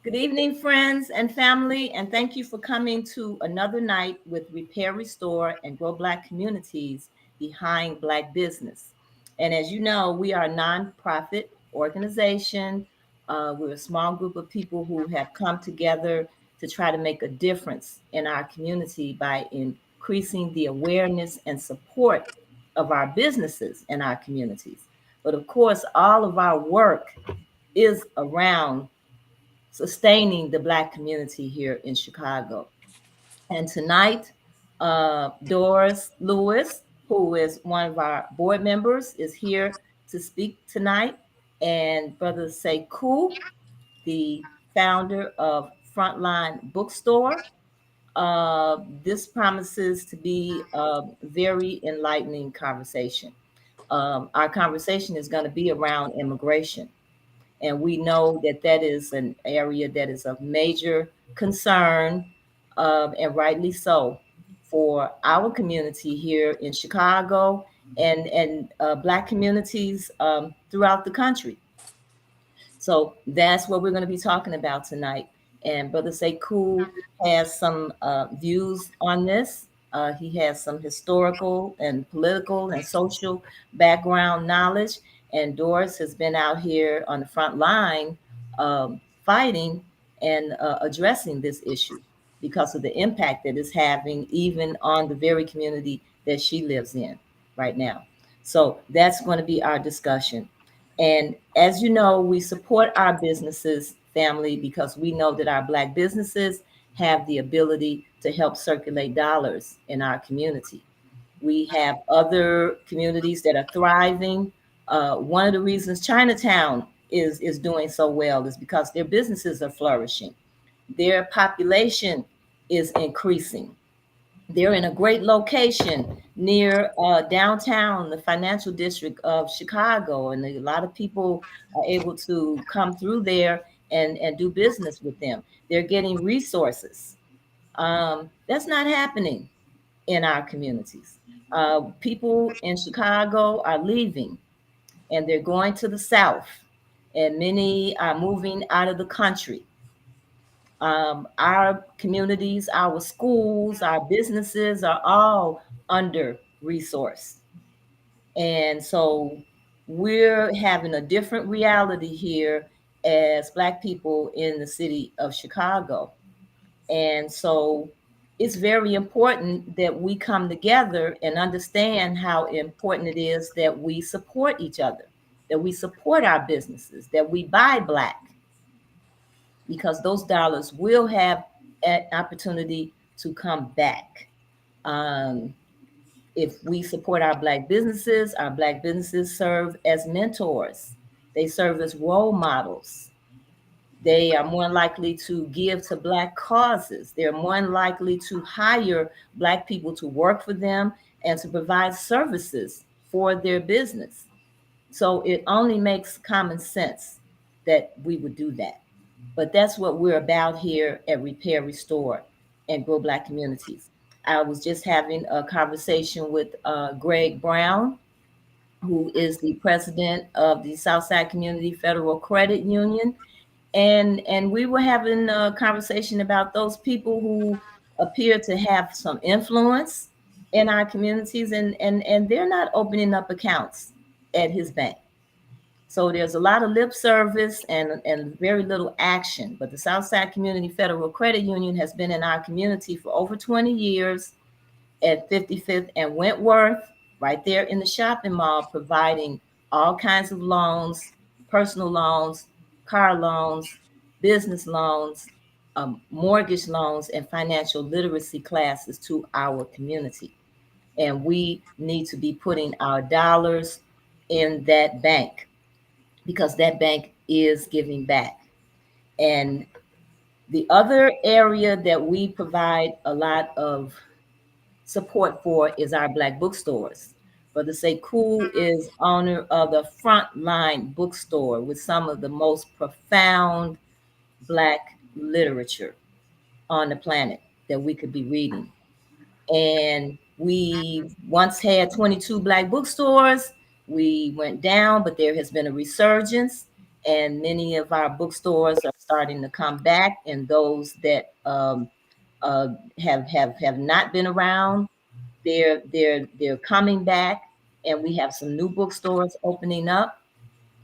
Good evening, friends and family, and thank you for coming to another night with Repair, Restore, and Grow Black Communities Behind Black Business. And as you know, we are a nonprofit organization. We're a small group of people who have come together to try to make a difference in our community by increasing the awareness and support of our businesses in our communities. But of course, all of our work is around sustaining the Black community here in Chicago. And tonight, Doris Lewis, who is one of our board members, is here to speak tonight. And Brother Sekou, the founder of Frontline Bookstore. This promises to be a very enlightening conversation. Our conversation is going to be around immigration. And we know that that is an area that is of major concern, and rightly so, for our community here in Chicago and Black communities throughout the country. So that's what we're going to be talking about tonight. And Brother Sekou has some views on this. He has some historical and political and social background knowledge. And Doris has been out here on the front line fighting and addressing this issue because of the impact that it's having even on the very community that she lives in right now. So that's going to be our discussion. And as you know, we support our businesses, family, because we know that our Black businesses have the ability to help circulate dollars in our community. We have other communities that are thriving. One of the reasons Chinatown is doing so well is because their businesses are flourishing. Their population is increasing. They're in a great location near downtown, the financial district of Chicago, and a lot of people are able to come through there and do business with them. They're getting resources. That's not happening in our communities. People in Chicago are leaving and they're going to the South, and many are moving out of the country. Our communities, our schools, our businesses are all under resourced. And so we're having a different reality here as Black people in the city of Chicago. And so it's very important that we come together and understand how important it is that we support each other, that we support our businesses, that we buy Black, because those dollars will have an opportunity to come back. Um, if we support our Black businesses serve as mentors. They serve as role models. They are more likely to give to Black causes. They're more likely to hire Black people to work for them and to provide services for their business. So it only makes common sense that we would do that. But that's what we're about here at Repair, Restore, and Grow Black Communities. I was just having a conversation with Greg Brown, who is the president of the Southside Community Federal Credit Union. And we were having a conversation about those people who appear to have some influence in our communities, and they're not opening up accounts at his bank. So there's a lot of lip service and very little action. But the Southside Community Federal Credit Union has been in our community for over 20 years at 55th and Wentworth, right there in the shopping mall, providing all kinds of loans, personal loans, car loans, business loans, mortgage loans, and financial literacy classes to our community. And we need to be putting our dollars in that bank, because that bank is giving back. And the other area that we provide a lot of support for is our Black bookstores. Brother Sekou is owner of the Frontline bookstore with some of the most profound Black literature on the planet that we could be reading. And we once had 22 Black bookstores. We went down, but there has been a resurgence, and many of our bookstores are starting to come back. And those that uh, have not been around, they're coming back, and we have some new bookstores opening up.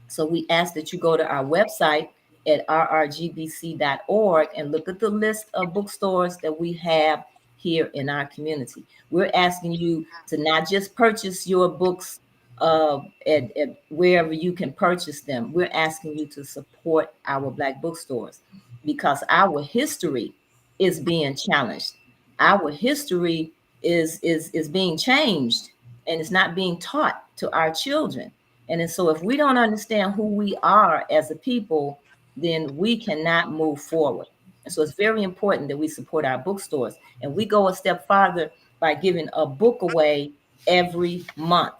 So we ask that you go to our website at rrgbc.org and look at the list of bookstores that we have here in our community. We're asking you to not just purchase your books at wherever you can purchase them. We're asking you to support our Black bookstores because our history is being challenged. Our history is being changed, and it's not being taught to our children. And so if we don't understand who we are as a people, then we cannot move forward. And so it's very important that we support our bookstores. And we go a step farther by giving a book away every month.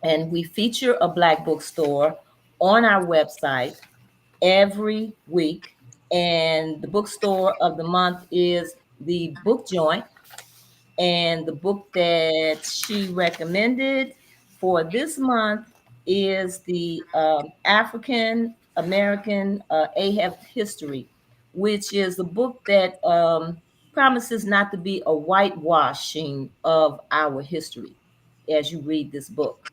And we feature a Black bookstore on our website every week. And the bookstore of the month is the Book Joint, and the book that she recommended for this month is the African American Ahab History, which is a book that promises not to be a whitewashing of our history as you read this book.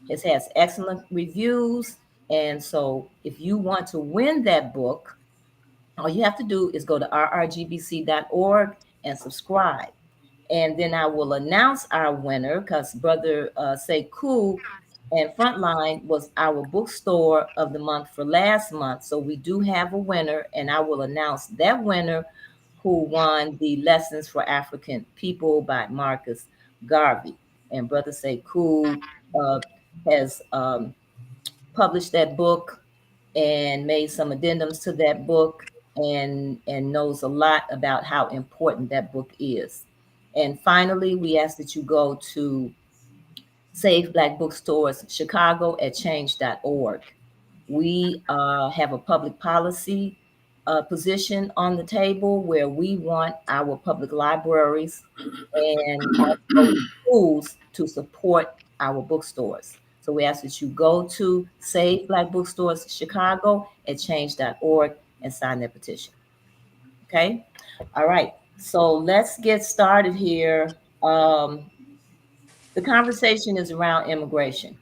It has excellent reviews. And so if you want to win that book, all you have to do is go to rrgbc.org and subscribe. And then I will announce our winner because Brother Sekou and Frontline was our bookstore of the month for last month. So we do have a winner, and I will announce that winner who won the Lessons for African People by Marcus Garvey. And Brother Sekou uh, has published that book and made some addendums to that book, and knows a lot about how important that book is. And finally, we ask that you go to Save Black Bookstores Chicago at change.org. We have a public policy position on the table where we want our public libraries and also schools to support our bookstores. So we ask that you go to Save Black Bookstores Chicago at change.org and sign their petition. Okay? All right. So let's get started here. The conversation is around immigration.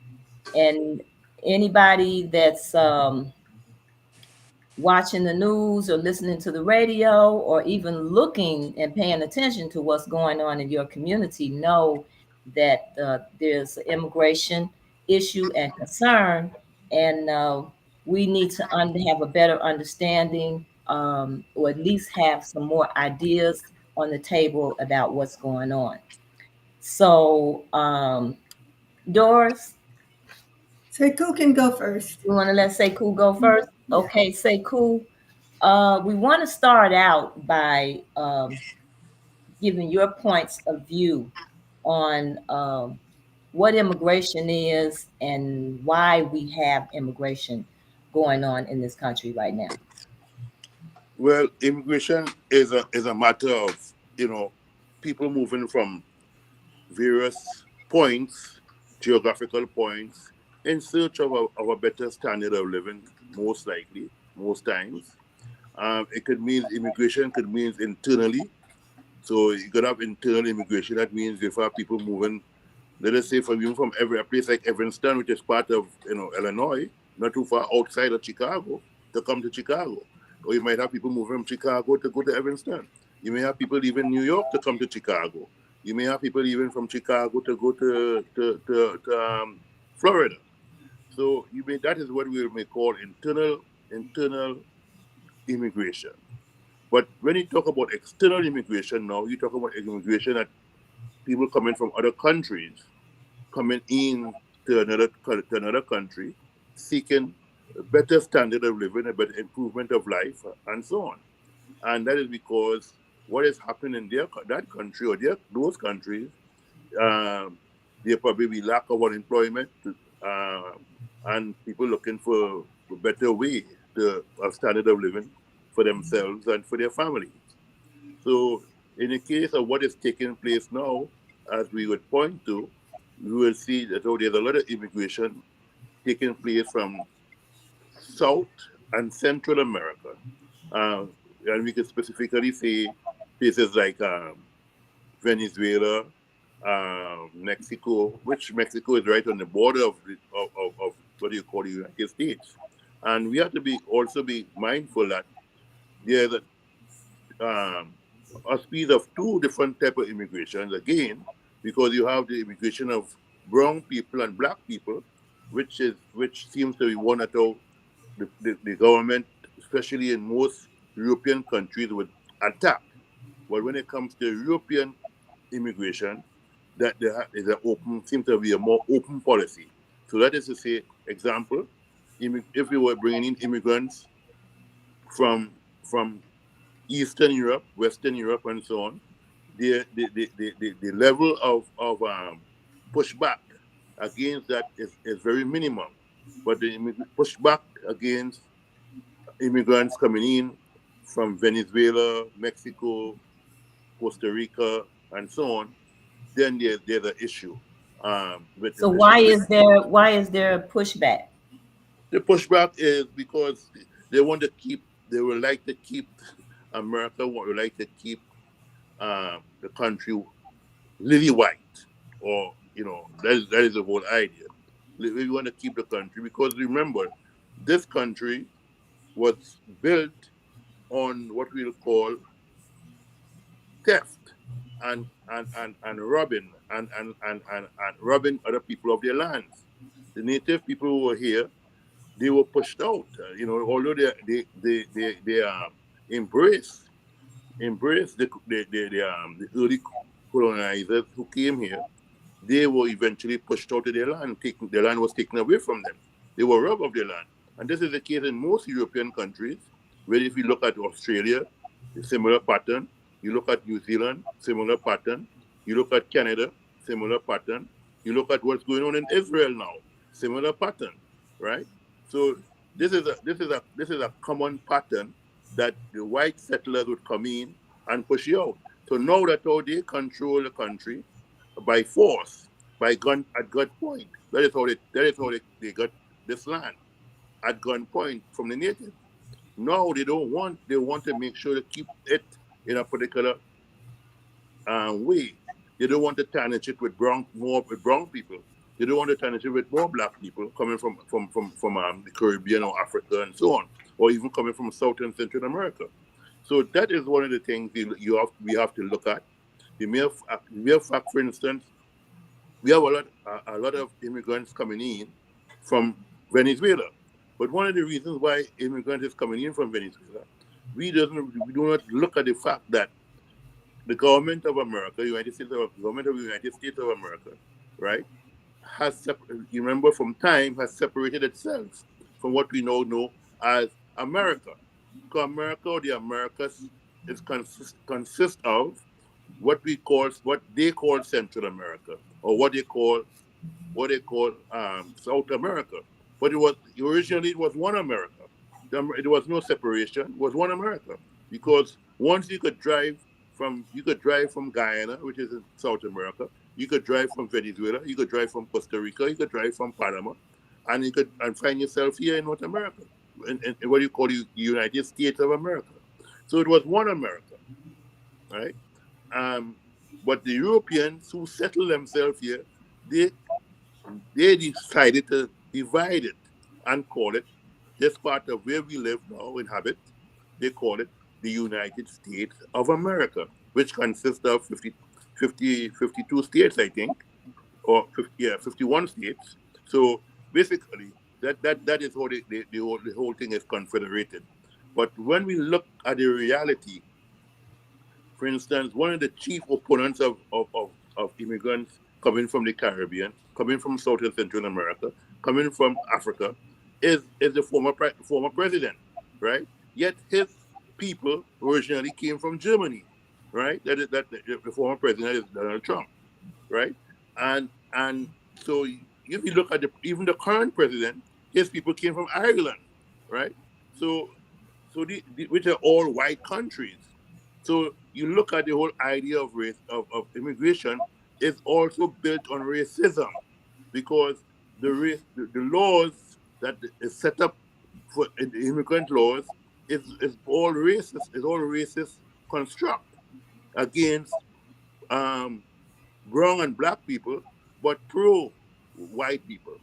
And anybody that's watching the news or listening to the radio or even looking and paying attention to what's going on in your community know that there's an immigration issue and concern, and we need to have a better understanding, or at least have some more ideas on the table about what's going on. So, Doris, Sekou can go first. you want to let Sekou go first? Yeah. Okay, Sekou. We want to start out by giving your points of view on what immigration is and why we have immigration going on in this country right now. Well, immigration is a matter of people moving from various points, geographical points, in search of a better standard of living. Most likely, most times, it could mean immigration could mean internally. So you could have internal immigration. That means if have people moving, let us say from every a place like Evanston, which is part of Illinois, not too far outside of Chicago, to come to Chicago. Or you might have people moving from Chicago to go to Evanston. You may have people leaving New York to come to Chicago. You may have people leaving from Chicago to go to Florida. So that is what we may call internal immigration. But when you talk about external immigration now, you talk about immigration that people coming from other countries coming in to another country, seeking a better standard of living, a better improvement of life, and so on. And that is because what is happening in that country or those countries, um, there probably be lack of unemployment, and people looking for a better way of standard of living for themselves and for their families. So, in the case of what is taking place now, as we would point to, we will see that there's a lot of immigration taking place from South and Central America. Uh, and we could specifically say places like Venezuela, Mexico, which Mexico is right on the border of what do you call the United States. And we have to be also be mindful that there's um, a speed of two different type of immigrations again, because you have the immigration of brown people and black people, which seems to be one at all the government, especially in most European countries, would attack. But when it comes to European immigration, that there is an open, seems to be a more open policy. So that is to say, example, if we were bringing in immigrants from Eastern Europe, Western Europe, and so on, the level of pushback against that is very minimum. But the pushback against immigrants coming in from Venezuela, Mexico, Costa Rica, and so on, then there's an issue. With So why is there a pushback? the pushback is because they would like to keep America, would like to keep the country lily white, or that is the whole idea. We want to keep the country because remember, this country was built on what we'll call theft and robbing and robbing other people of their lands. The native people who were here, they were pushed out. Although they embrace embrace the early colonizers who came here, they were eventually pushed out of their land. Their land was taken away from them. They were robbed of their land. And this is the case in most European countries, where if you look at Australia, a similar pattern. You look at New Zealand, similar pattern. You look at Canada, similar pattern. You look at what's going on in Israel now, similar pattern, right? So this is a common pattern that the white settlers would come in and push you out. So now that how they control the country, by force, by gun at gunpoint. That is how they got this land at gunpoint from the natives. No, they want to make sure to keep it in a particular way. They don't want to tarnish it with brown people. They don't want to tarnish it with more black people coming from the Caribbean or Africa and so on, or even coming from South and Central America. So that is one of the things we have to look at. The mere fact, for instance, we have a lot of immigrants coming in from Venezuela. But one of the reasons why immigrants is coming in from Venezuela, we do not look at the fact that the government of America, government of the United States of America, right, you remember from time has separated itself from what we now know as America. Because America or the Americas consist of what they call Central America, or what they call South America. But it was one America. There was no separation. It was one America because once you could drive from Guyana, which is in South America. You could drive from Venezuela. You could drive from Costa Rica. You could drive from Panama, and you could find yourself here in North America, in what you call the United States of America. So it was one America, right? Um, but the Europeans who settled themselves here, they they decided to divide it and call it this part of where we live now, inhabit. They call it the United States of America, which consists of 52 states, I think, or 51 states. So basically, that is how the whole thing is confederated. But when we look at the reality, for instance, one of the chief opponents of immigrants coming from the Caribbean, coming from South and Central America, coming from Africa, is the former president, right? Yet his people originally came from Germany, right? That the former president is Donald Trump, right? And so if you look at even the current president, his people came from Ireland, right? So which are all white countries. So you look at the whole idea of race of immigration is also built on racism, because the laws that is set up for the immigrant laws is all racist construct against um, brown and black people, but pro white people.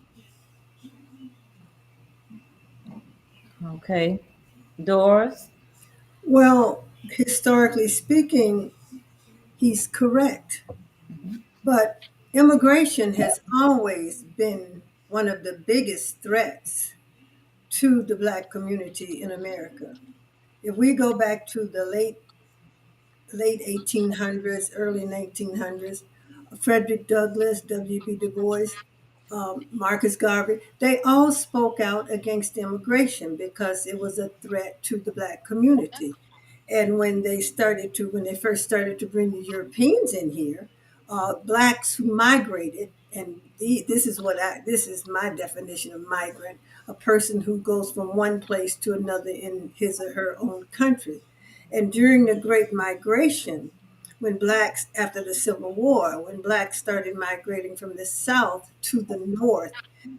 Okay. Doris? Well, historically speaking, he's correct. But immigration has always been one of the biggest threats to the Black community in America. If we go back to the late 1800s, early 1900s, Frederick Douglass, W.B. Du Bois, Marcus Garvey, they all spoke out against immigration because it was a threat to the Black community. And when they first started to bring the Europeans in here, Blacks who migrated, and this is my definition of migrant, a person who goes from one place to another in his or her own country. And during the Great Migration, when blacks, after the Civil War, when blacks started migrating from the South to the North,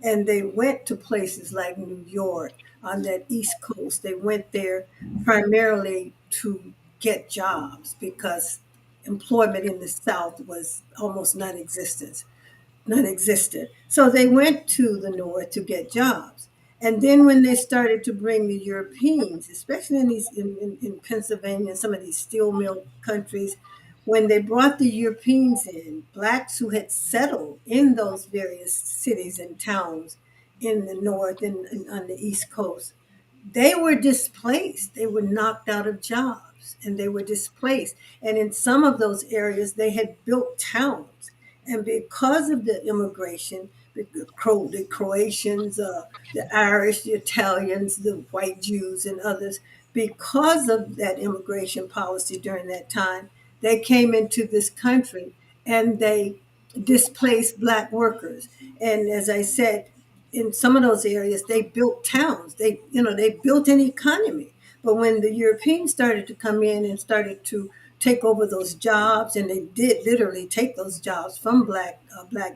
and they went to places like New York on that East Coast, they went there primarily to get jobs because employment in the South was almost non-existent. So they went to the north to get jobs. And then when they started to bring the Europeans, especially in Pennsylvania and some of these steel mill countries, when they brought the Europeans in, blacks who had settled in those various cities and towns in the north and on the East Coast, they were displaced. They were knocked out of jobs and they were displaced. And in some of those areas, they had built towns. And because of the immigration, the Croatians, the Irish, the Italians, the white Jews, and others, because of that immigration policy during that time, they came into this country and they displaced black workers. And as I said, in some of those areas, they built towns. They built an economy. But when the Europeans started to come in and started to take over those jobs, and they did literally take those jobs from black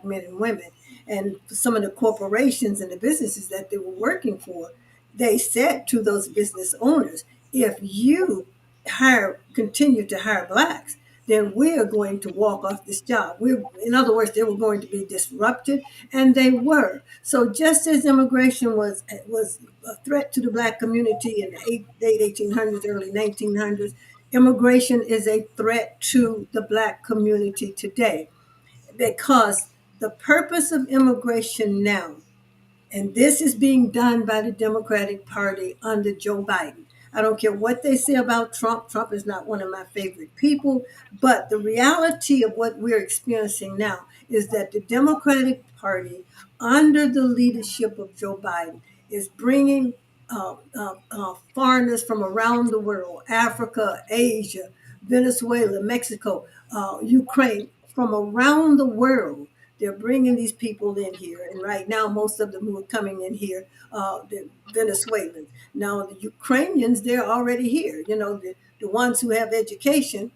men and women, and some of the corporations and the businesses that they were working for, they said to those business owners, if you continue to hire blacks, then we are going to walk off this job. In other words, they were going to be disrupted, and they were. So just as immigration was a threat to the black community in the late 1800s, early 1900s, immigration is a threat to the black community today, because the purpose of immigration now, and this is being done by the Democratic Party under Joe Biden. I don't care what they say about Trump. Trump is not one of my favorite people. But the reality of what we're experiencing now is that the Democratic Party, under the leadership of Joe Biden, is bringing foreigners from around the world, Africa, Asia, Venezuela, Mexico, Ukraine, from around the world. They're bringing these people in here, and right now, most of them who are coming in here, the Venezuelans. Now, the Ukrainians, they're already here. The ones who have education,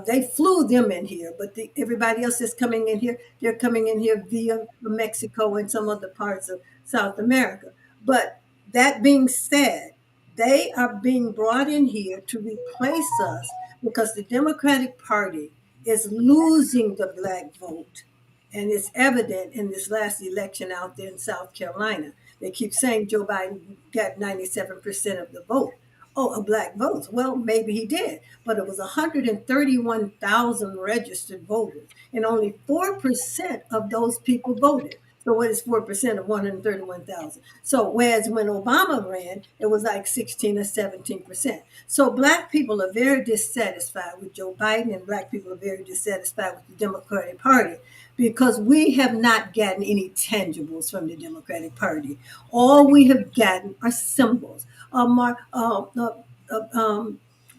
they flew them in here, but everybody else that's coming in here, they're coming in here via Mexico and some other parts of South America. But that being said, they are being brought in here to replace us because the Democratic Party is losing the black vote. And it's evident in this last election out there in South Carolina. They keep saying Joe Biden got 97% of the vote. Oh, a black votes. Well, maybe he did, but it was 131,000 registered voters, and only 4% of those people voted. So what is 4% of 131,000? So whereas when Obama ran, it was like 16 or 17%. So black people are very dissatisfied with Joe Biden, and black people are very dissatisfied with the Democratic Party because we have not gotten any tangibles from the Democratic Party. All we have gotten are symbols.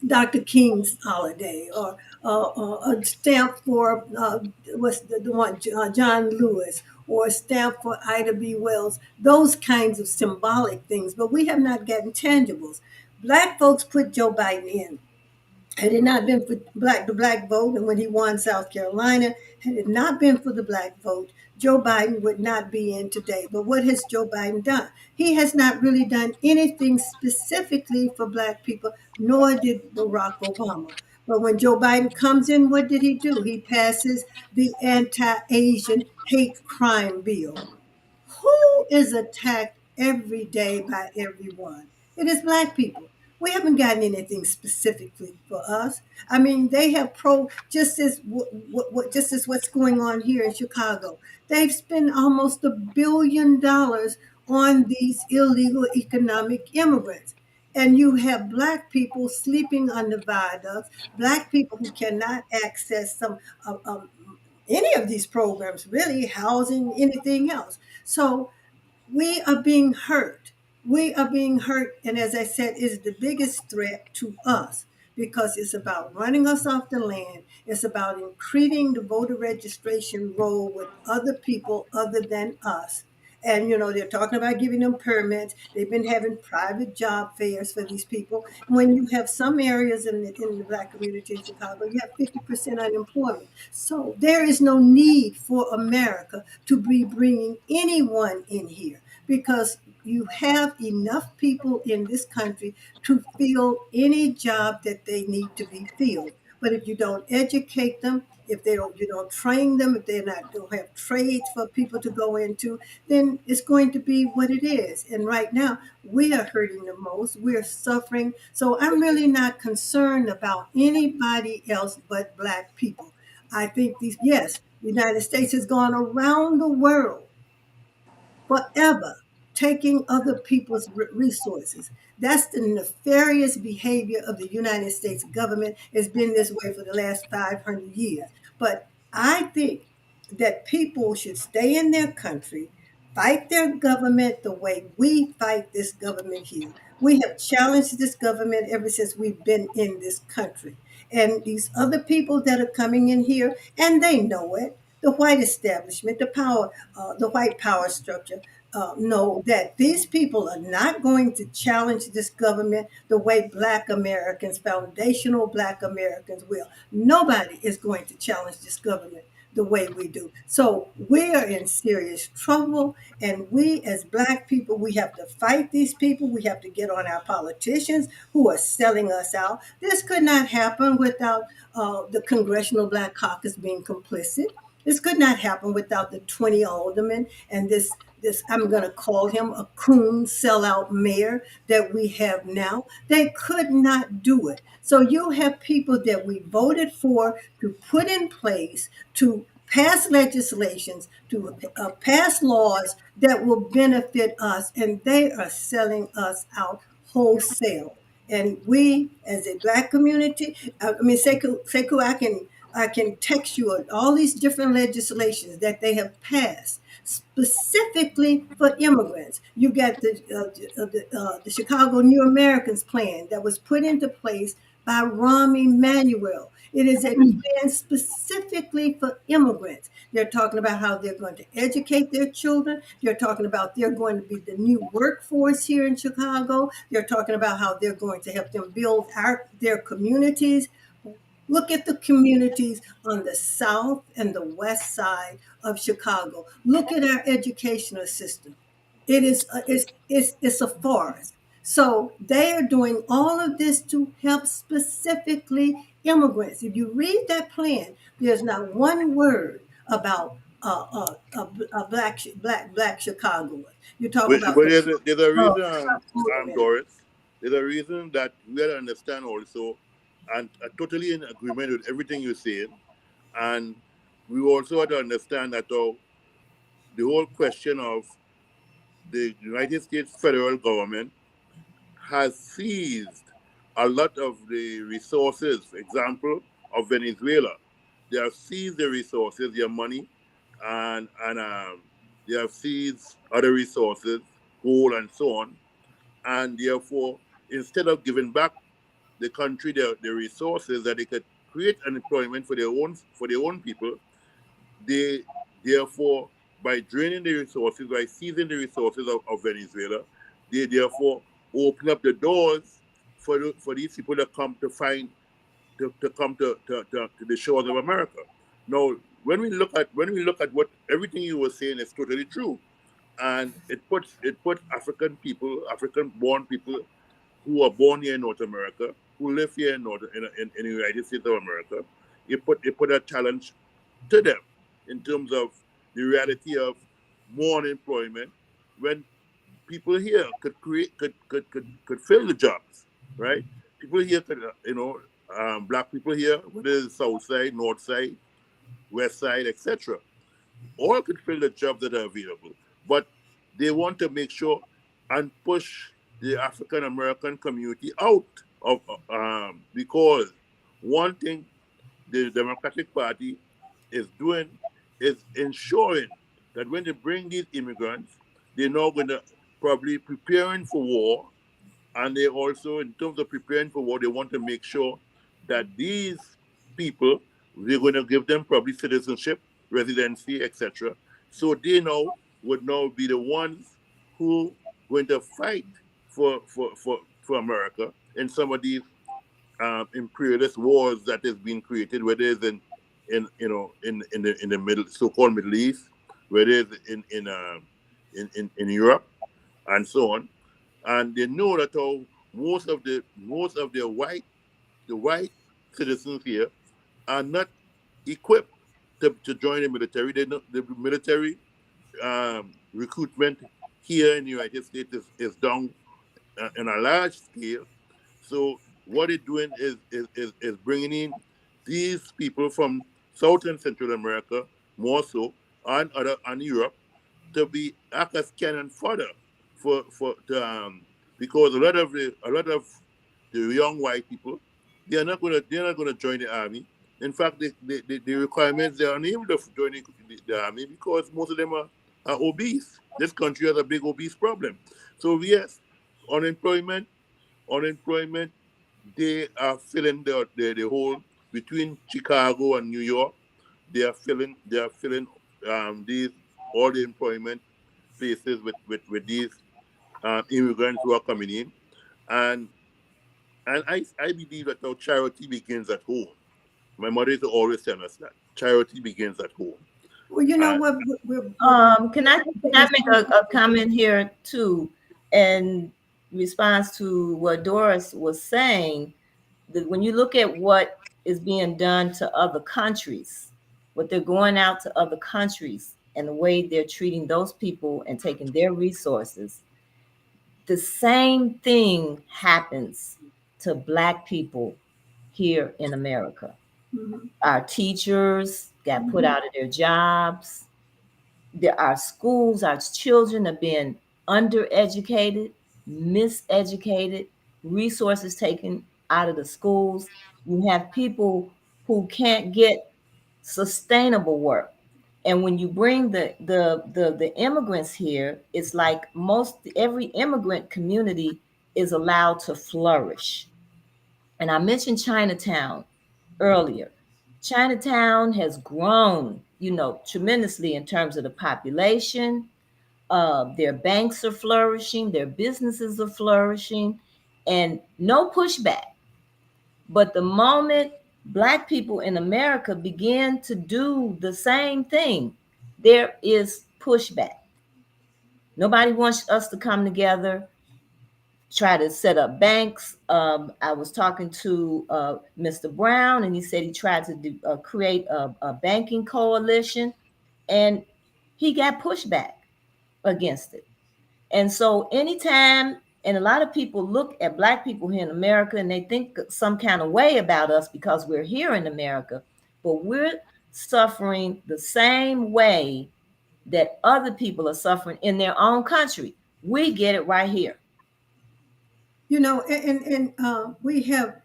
Dr. King's holiday, or a stamp for what's the one, John Lewis, or a stamp for Ida B. Wells, those kinds of symbolic things, but we have not gotten tangibles. Black folks put Joe Biden in. Had it not been for the black vote, and when he won South Carolina, had it not been for the black vote, Joe Biden would not be in today. But what has Joe Biden done? He has not really done anything specifically for black people, nor did Barack Obama. But when Joe Biden comes in, what did he do? He passes the anti-Asian hate crime bill. Who is attacked every day by everyone? It is black people. We haven't gotten anything specifically for us. I mean, they have just as just as what's going on here in Chicago. They've spent almost $1 billion on these illegal economic immigrants. And you have black people sleeping on the viaducts, black people who cannot access uh, um, any of these programs, really, housing, anything else. So we are being hurt. We are being hurt. And as I said, is the biggest threat to us because it's about running us off the land. It's about increasing the voter registration roll with other people other than us. And, they're talking about giving them permits. They've been having private job fairs for these people. When you have some areas in the black community in Chicago, you have 50% unemployment. So there is no need for America to be bringing anyone in here because you have enough people in this country to fill any job that they need to be filled. But if you don't educate them, if you don't train them, if don't have trades for people to go into, then it's going to be what it is. And right now, we are hurting the most. We're suffering. So I'm really not concerned about anybody else but black people. I think yes, the United States has gone around the world forever taking other people's resources. That's the nefarious behavior of the United States government. It's been this way for the last 500 years. But I think that people should stay in their country, fight their government the way we fight this government here. We have challenged this government ever since we've been in this country. And these other people that are coming in here, and they know it, the white establishment, the white power structure, know that these people are not going to challenge this government the way Black Americans, foundational Black Americans will. Nobody is going to challenge this government the way we do. So we are in serious trouble. And we as Black people, we have to fight these people. We have to get on our politicians who are selling us out. This could not happen without the Congressional Black Caucus being complicit. This could not happen without the 20 aldermen and this I'm going to call him a coon sellout mayor that we have now. They could not do it. So you have people that we voted for to put in place to pass legislations, to pass laws that will benefit us, and they are selling us out wholesale. And we, as a Black community, Sekou, I can text you all these different legislations that they have passed specifically for immigrants. You got the Chicago New Americans plan that was put into place by Rahm Emanuel. It is a plan specifically for immigrants. They're talking about how they're going to educate their children. They're talking about they're going to be the new workforce here in Chicago. They're talking about how they're going to help them build their communities. Look at the communities on the south and the west side of Chicago. Look at our educational system. It is it's a forest. So they are doing all of this to help specifically immigrants. If you read that plan, there's not one word about a black Chicagoan. You talk about But the there's a reason, alderman. Doris. There's a reason that we gotta understand also, and I'm totally in agreement with everything you're saying. And we also have to understand that the whole question of the United States federal government has seized a lot of the resources, for example, of Venezuela. They have seized the resources, their money, and they have seized other resources, gold and so on, and therefore instead of giving back the country the resources that they could create unemployment for their own people, they therefore by draining the resources, by seizing the resources of Venezuela, they therefore open up the doors for these people to come to find to come to the shores of America. Now, when we look at what everything you were saying is totally true, and it puts African people, African born people who are born here in North America, who live here in the United States of America, it put a challenge to them in terms of the reality of more unemployment when people here could create could fill the jobs, right? People here could black people here, whether it's south side, north side, west side, etc., all could fill the jobs that are available, but they want to make sure and push the African American community out of because one thing the Democratic Party is doing is ensuring that when they bring these immigrants, they're not going to probably preparing for war, and they also, in terms of preparing for war, they want to make sure that these people, they're going to give them probably citizenship, residency, etc. So they now would now be the ones who going to fight for America in some of these imperialist wars that has been created, whether it's in the middle so-called Middle East, whether it's in Europe and so on, and they know that how most of the white citizens here are not equipped to join the military. They know the military recruitment here in the United States is down on a large scale. So what they're doing is bringing in these people from South and Central America, more so, and Europe, to be act as cannon fodder because a lot of the young white people, they're not gonna join the army. In fact, the requirements, they're unable to join the army because most of them are obese. This country has a big obese problem. So yes, unemployment unemployment, they are filling the hole between Chicago and New York. They are filling these all the employment places with these immigrants who are coming in, and and I believe that our charity begins at home. My mother used to always tell us that charity begins at home. Well, you know And what? We're Can I make a comment here too, in response to what Doris was saying? That when you look at what is being done to other countries, what they're going out to other countries, and the way they're treating those people and taking their resources, the same thing happens to Black people here in America. Mhm, Our teachers got put mhm. out of their jobs. Our schools, our children are being undereducated, miseducated, resources taken out of the schools. You have people who can't get sustainable work. And when you bring the immigrants here, it's like most every immigrant community is allowed to flourish. And I mentioned Chinatown earlier. Chinatown has grown, tremendously in terms of the population. Their banks are flourishing, their businesses are flourishing, and no pushback. But the moment Black people in America begin to do the same thing, there is pushback. Nobody wants us to come together, try to set up banks. I was talking to Mr. Brown, and he said he tried to create a banking coalition, and he got pushback against it. And so, anytime, and a lot of people look at Black people here in America and they think some kind of way about us because we're here in America, but we're suffering the same way that other people are suffering in their own country. We get it right here. You know, and we have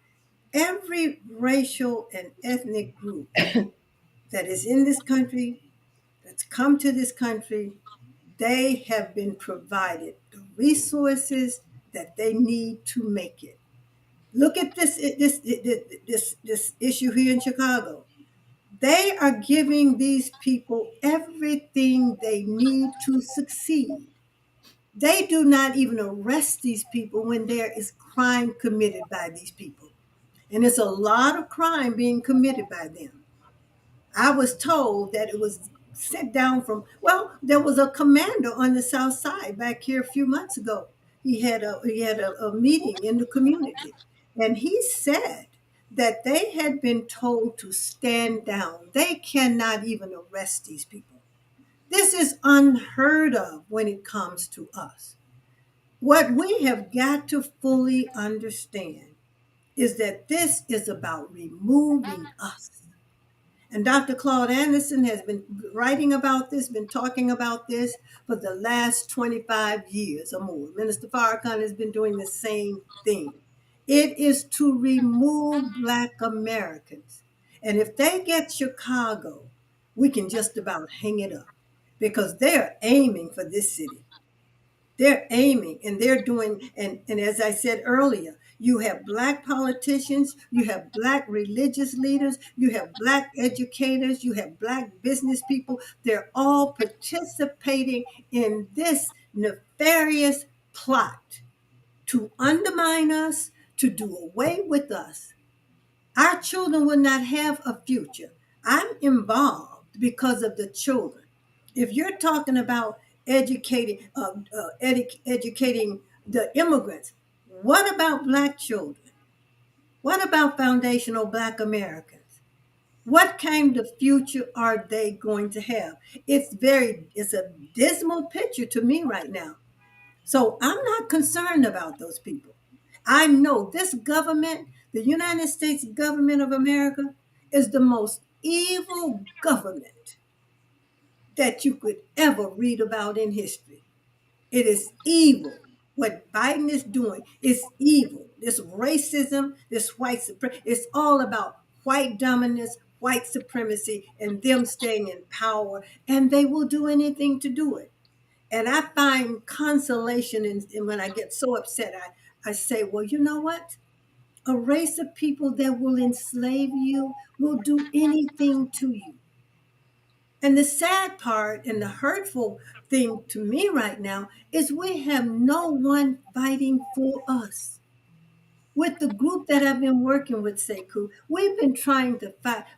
every racial and ethnic group that is in this country to come to this country, they have been provided the resources that they need to make it. Look at this issue here in Chicago. They are giving these people everything they need to succeed. They do not even arrest these people when there is crime committed by these people. And it's a lot of crime being committed by them. I was told that it was sent down from, well, there was a commander on the South Side back here a few months ago. He had a meeting in the community, and he said that they had been told to stand down. They cannot even arrest these people. This is unheard of when it comes to us. What we have got to fully understand is that this is about removing us. And Dr. Claude Anderson has been writing about this, been talking about this for the last 25 years or more. Minister Farrakhan has been doing the same thing. It is to remove Black Americans. And if they get Chicago, we can just about hang it up because they're aiming for this city. They're aiming and they're doing, and as I said earlier, you have Black politicians, you have Black religious leaders, you have Black educators, you have Black business people. They're all participating in this nefarious plot to undermine us, to do away with us. Our children will not have a future. I'm involved because of the children. If you're talking about educating the immigrants, what about Black children? What about foundational Black Americans? What kind of future are they going to have? It's a dismal picture to me right now. So I'm not concerned about those people. I know this government, the United States government of America, is the most evil government that you could ever read about in history. It is evil. What Biden is doing is evil. This racism, this white supremacy, it's all about white dominance, white supremacy, and them staying in power, and they will do anything to do it. And I find consolation in when I get so upset, I say, well, you know what? A race of people that will enslave you will do anything to you. And the sad part and the hurtful thing to me right now is we have no one fighting for us. With the group that I've been working with, Sekou, we've been trying to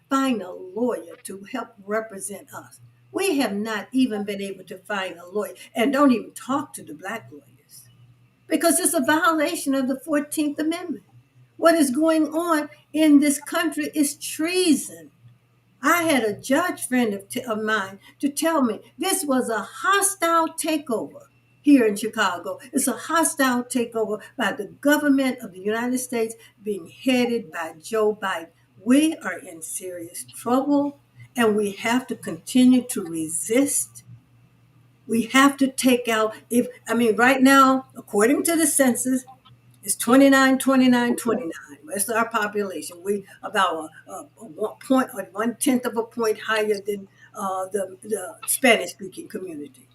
find a lawyer to help represent us. We have not even been able to find a lawyer, and don't even talk to the Black lawyers because it's a violation of the 14th Amendment. What is going on in this country is treason. I had a judge friend of mine to tell me this was a hostile takeover here in Chicago. It's a hostile takeover by the government of the United States being headed by Joe Biden. We are in serious trouble and we have to continue to resist. We have to take out, right now, according to the census, it's 29, 29, 29. That's our population. We about a 1 point or 1/10 of a point higher than the Spanish speaking community.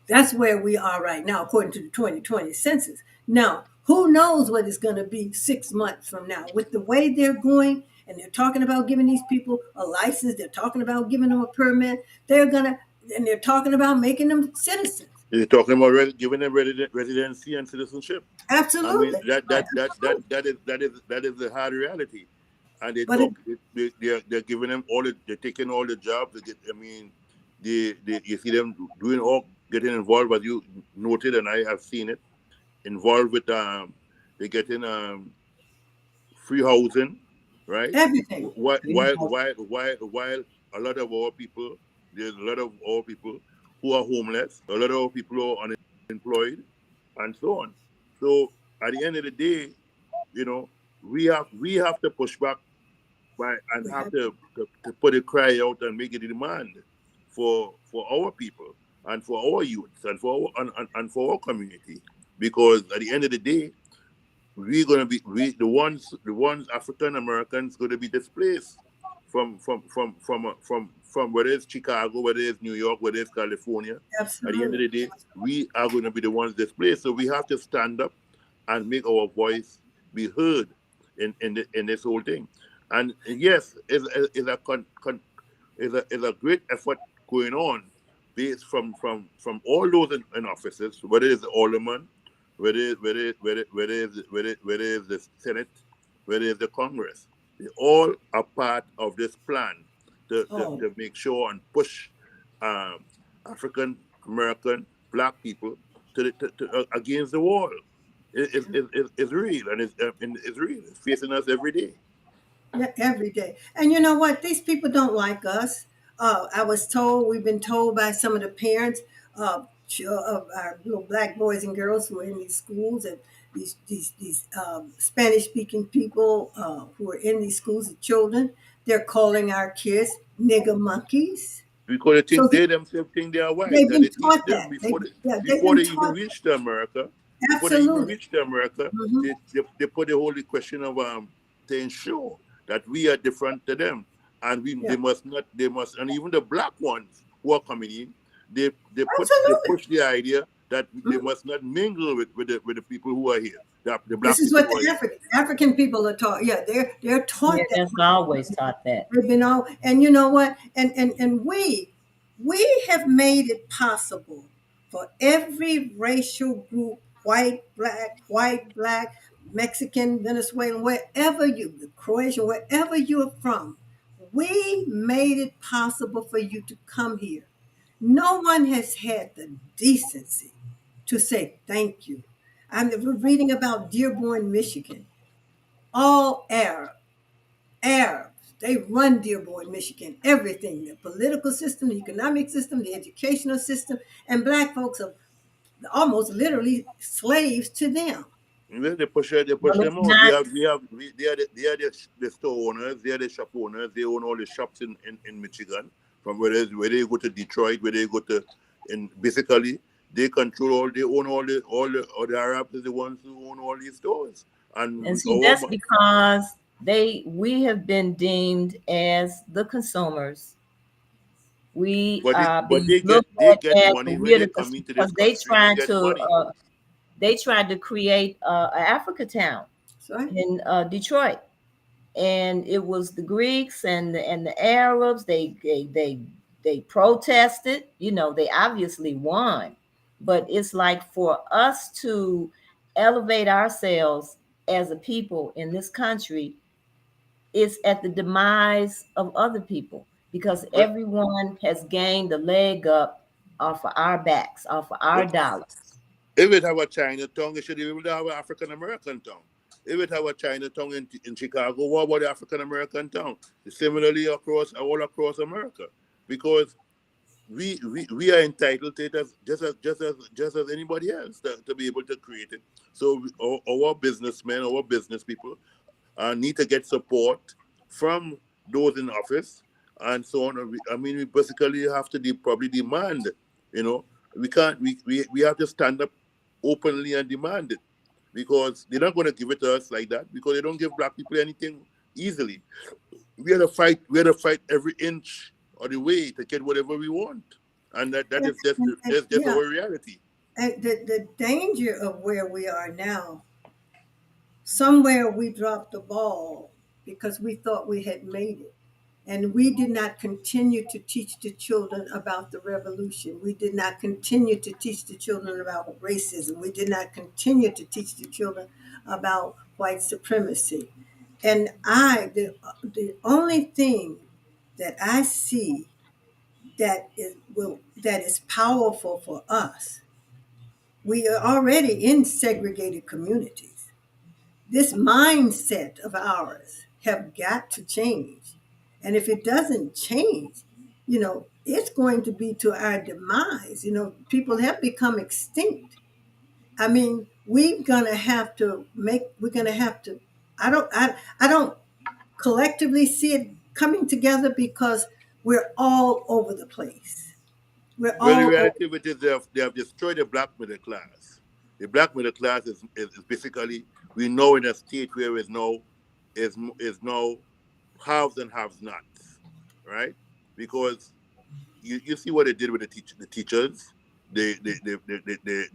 That's where we are right now, according to the 2020 census. Now, who knows what it's going to be 6 months from now? With the way they're going, and they're talking about giving these people a license, they're talking about giving them a permit, and they're talking about making them citizens. You're talking about giving them residency and citizenship. I mean Absolutely. that is the hard reality. And they But it, talk they're giving them they're taking all the jobs. They get, I mean, they you see them doing all getting involved, as you noted, and I have seen it involved with they getting free housing, right? everything. While a lot of our people, there's a lot of our people who are homeless, a lot of our people who are unemployed, and so on. So at the end of the day, you know, we have to push back and We have have to put a cry out and make it a demand for our people and for our youths and and for our community, because at the end of the day, we're gonna be the ones African Americans gonna be displaced from from whether it's Chicago, whether it's New York, whether it's California. At the end of Absolutely. the day, we are going to be the ones displaced. So we have to stand up and make our voice be heard in this whole thing. And yes, is a great effort going on based from all those in offices, whether it's the alderman, whether it's the Senate, whether it's the Congress. They all are part of this plan Oh, to make sure and push um, African American black people against the wall. It's real, and it's real. It's facing us every day. yeah, every day. And you know what? These people don't like us. I was told, we've been told by some of the parents of our little black boys and girls who are in these schools, and these Spanish speaking people who are in these schools, the children, they're calling our kids nigger monkeys. Because they So think they themselves think they are white, they've and been they teach taught them that. Yeah, they've before been they even taught reach to America. that. Before they even Absolutely. reach to America, Hmm. they put the holy question of to ensure that we are different to them, and Yeah, they must not they must and even the black ones who are coming in, they absolutely. push the idea that they Mhm. must not mingle with the people who are here, the This black is people what who are the here. African people are taught. Yeah, they're Yeah, taught that. that's always taught that. They've been all, and you know what? And we have made it possible for every racial group, white, black, Mexican, Venezuelan, wherever you, Croatian, wherever you're from, we made it possible for you to come here. No one has had the decency to say thank you. I'm reading about Dearborn, Michigan, all Arabs. They run Dearborn, Michigan. Everything, the political system, the economic system, the educational system, and black folks are almost literally slaves to them. Well, they push Well, them it's out. not. They are the store owners, they are the shop owners. They own all the shops in Michigan. From where they go to Detroit, where they go to, and basically they control they own all the Arabs are the ones who own all these stores. And And see, that's because we have been deemed as the consumers. We are but being looked they get at as money when we're they the come into this because they country. They trying get to money. create a Africa town That's right. in Detroit, and it was the Greeks and the Arabs. They protested. You know, they obviously won, but it's like for us to elevate ourselves as a people in this country, it's at the demise of other people because But everyone has gained a leg up off of our backs, off of our but dollars. if it have a Chinatown, it should be able to have an African American town. If it have a Chinatown in Chicago, what about the African American town? Similarly all across America, because we are entitled to it just as anybody else to be able to create it. So our businessmen, our business people, need to get support from those in office and so on. I mean, we basically have to probably demand. You know, we can't. We have to stand up openly and demand it, because they're not going to give it to us like that, because they don't give black people anything easily. We had to fight. We had to fight every inch of the way to get whatever we want, and Yeah, that's just yeah. our reality. And the danger of where we are now, somewhere we dropped the ball because we thought we had made it. And we did not continue to teach the children about the revolution. We did not continue to teach the children about racism. We did not continue to teach the children about white supremacy. And the only thing that I see that is powerful for us, we are already in segregated communities. This mindset of ours have got to change. And if it doesn't change, it's going to be to our demise. People have become extinct. I mean, we're gonna have to I don't collectively see it coming together because we're all over the place. We're Well, the all over. reality of it is they have destroyed the black middle class. The black middle class is basically, we know, in a state where is now haves and have nots, right? because you see what they did with the teachers. They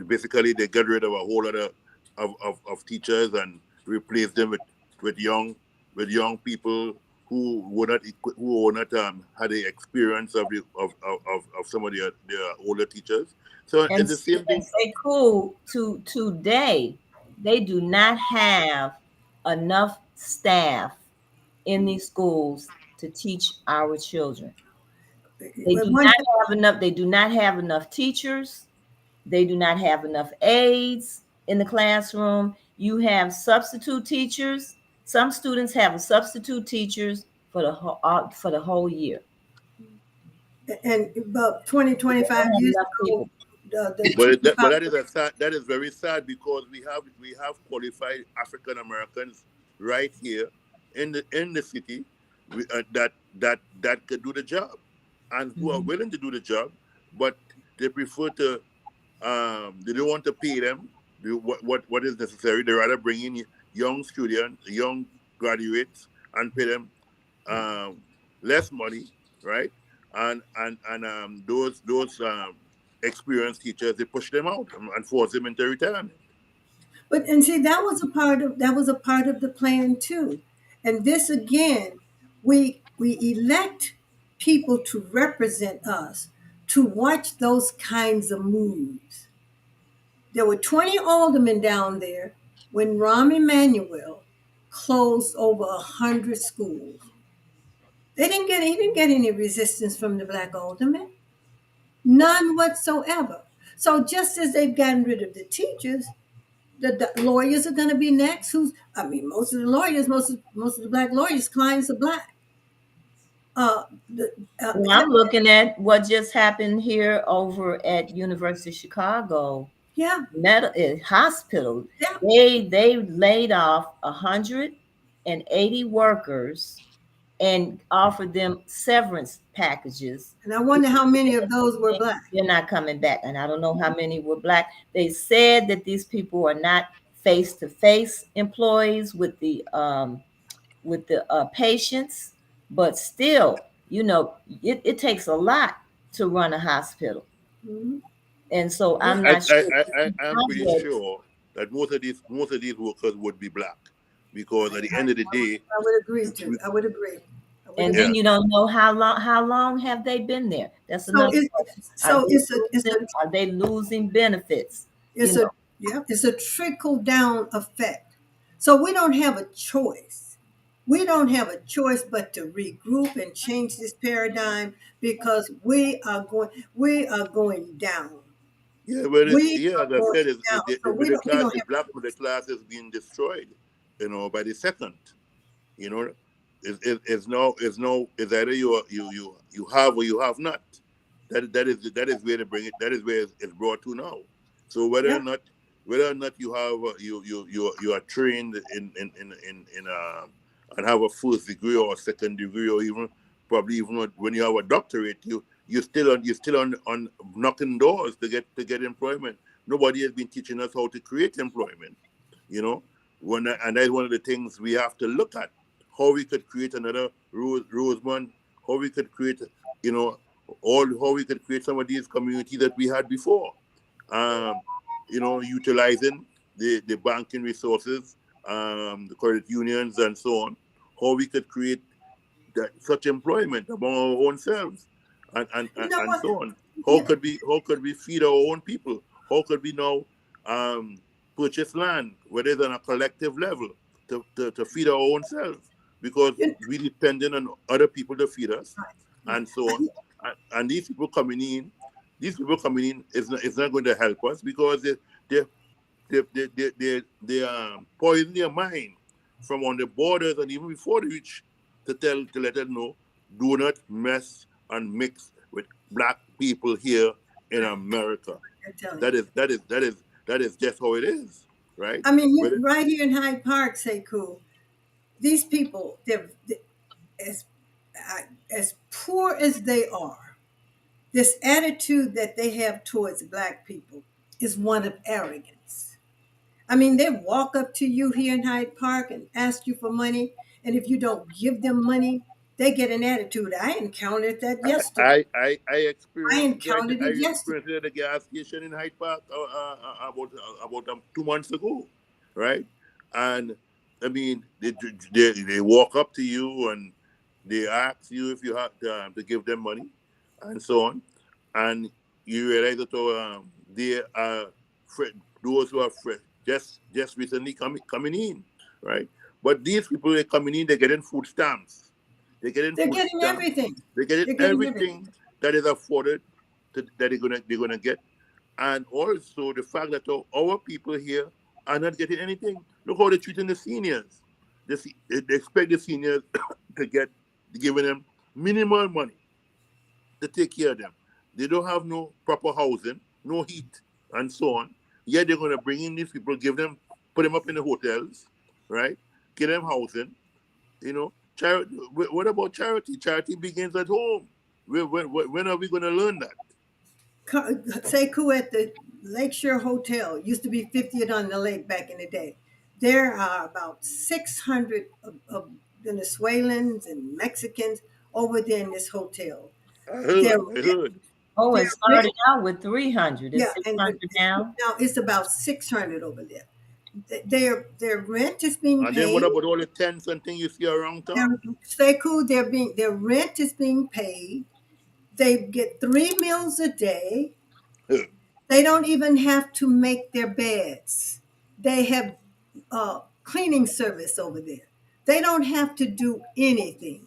basically they got rid of a whole lot of teachers and replaced them with young with young people who were not who were not had the experience of of some of their older teachers. So And, it's the same and thing. say cool to today, they do not have enough staff in these schools to teach our children. They Well, do one not thing, have enough. They do not have enough teachers. They do not have enough aides in the classroom. You have substitute teachers. Some students have a substitute teachers for the whole year. and about 20, They 25 don't have years enough ago, people. the teacher But that is population, that is very sad because we have qualified African Americans right here in the city that could do the job and who are Mhm. willing to do the job, but they prefer to they don't want to pay them what is necessary. They rather bring in young students, young graduates, and pay them um, less money, right? And those experienced teachers they push them out and force them into retirement. but and see that was a part of the plan too. And this again, we elect people to represent us to watch those kinds of moves. There were 20 aldermen down there when Rahm Emanuel closed over 100 schools. He didn't get any resistance from the black aldermen. None whatsoever. So just as they've gotten rid of the teachers, the lawyers are going to be next. I mean, most of the lawyers, most of the black lawyers, clients are black. The Well, I'm looking at what just happened here over at University of Chicago yeah, Hospital. yeah. They laid off 180 workers and offered them severance packages. And I wonder how many of those were black. They're not coming back, and I don't know how many were black. They said that these people are not face-to-face employees with the patients, but still, it takes a lot to run a hospital, Mhm. and so Yeah, I'm not sure. I am pretty sure that most of these workers would be black because at the end of the day, I would agree we, to. we, I would agree. I would And agree. then yeah, you don't know how long have they been there. That's So another it question. Are so they losing are they losing benefits? You it's a know, yeah, it's a trickle down effect. So we don't have a choice. We don't have a choice but to regroup and change this paradigm because we are going down. yeah, but We yeah, are as I going said, down. So we don't the have black middle class is being destroyed, by the second. You know, it's either you have or you have not. That is where they bring it. That is where it's brought to now. So yeah. whether or not you have you are trained and have a first degree or a second degree or even probably even when you have a doctorate you're still on knocking doors to get employment. Nobody has been teaching us how to create employment. You know, and that's one of the things we have to look at how we could create another Rosemont, how we could create, you know, all how we could create some of these communities that we had before. Um, utilizing the banking resources, the credit unions, and so on. How we could create such employment among our own selves, You know and what? so on. Yeah, How could we feed our own people? How could we now um, purchase land, whether it's on a collective level, to feed our own selves? Because you, we depending on other people to feed us, right, and so on. right. And these people coming in is not going to help us because they they poison their mind from on the borders and even before they reach to let them know do not mess and mix with black people here in America. I'm telling That you. is that is just how it is, right? I mean, But right here in Hyde Park, Sekou, these people, they're as as poor as they are. This attitude that they have towards black people is one of arrogance. I mean, they walk up to you here in Hyde Park and ask you for money, and if you don't give them money, they get an attitude. I encountered that I yesterday. I I experienced that. encountered I it yesterday. experienced it at the gas station in Hyde Park about 2 months ago, right? And I mean, they walk up to you and they ask you if you have to give them money, and so on, and you realize that they are those who are just recently coming in, right? But these people are coming in, they're getting food stamps. They're getting They're food getting stamps. everything. They're getting They're getting everything. everything that is afforded that they're gonna get, and also the fact that our people here are not getting anything. Look how they're treating the seniors. They expect the seniors to get giving them minimal money to take care of them. They don't have no proper housing, no heat, and so on. Yet they're gonna bring in these people, put them up in the hotels, right? Give them housing. Charity. What about charity? Charity begins at home. When are we gonna learn that? Sekou at the Lakeshore Hotel used to be 50th on the lake back in the day. There are about 600 of Venezuelans and Mexicans over there in this hotel. I Their heard. I heard. Oh, it their rent, started out with 300. It's yeah, and 600 now. now it's about 600 over there. Their rent is being And then what paid. about all the tents and things you see around Their town? Sekou, their rent is being paid. They get 3 meals a day. They don't even have to make their beds. They have cleaning service over there. They don't have to do anything.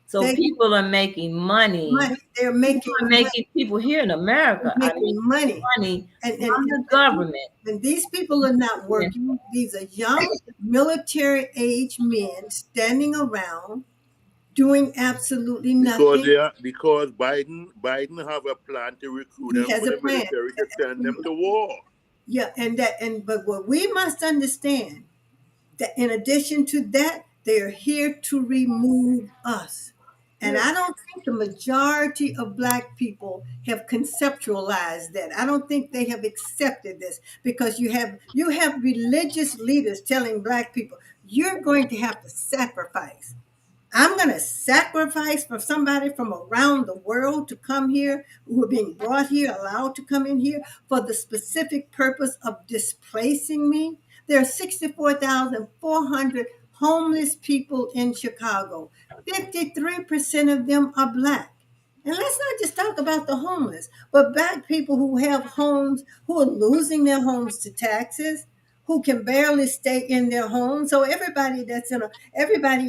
So They people are making money. money. They're People making are money. making people here in They're America are making making money. money And, and, from and, the and government. and these people are not And working. These are young military age men standing around doing absolutely Because nothing. Biden have a plan to recruit He them has for a the plan. military to send them to war. Yeah, but what we must understand that in addition to that, they are here to remove us. And Yeah. I don't think the majority of Black people have conceptualized that. I don't think they have accepted this because you have religious leaders telling Black people, you're going to have to sacrifice. I'm going to sacrifice for somebody from around the world to come here, who are being brought here, allowed to come in here for the specific purpose of displacing me. There are 64,400 homeless people in Chicago. 53% of them are Black. And let's not just talk about the homeless, but Black people who have homes, who are losing their homes to taxes, who can barely stay in their homes. So everybody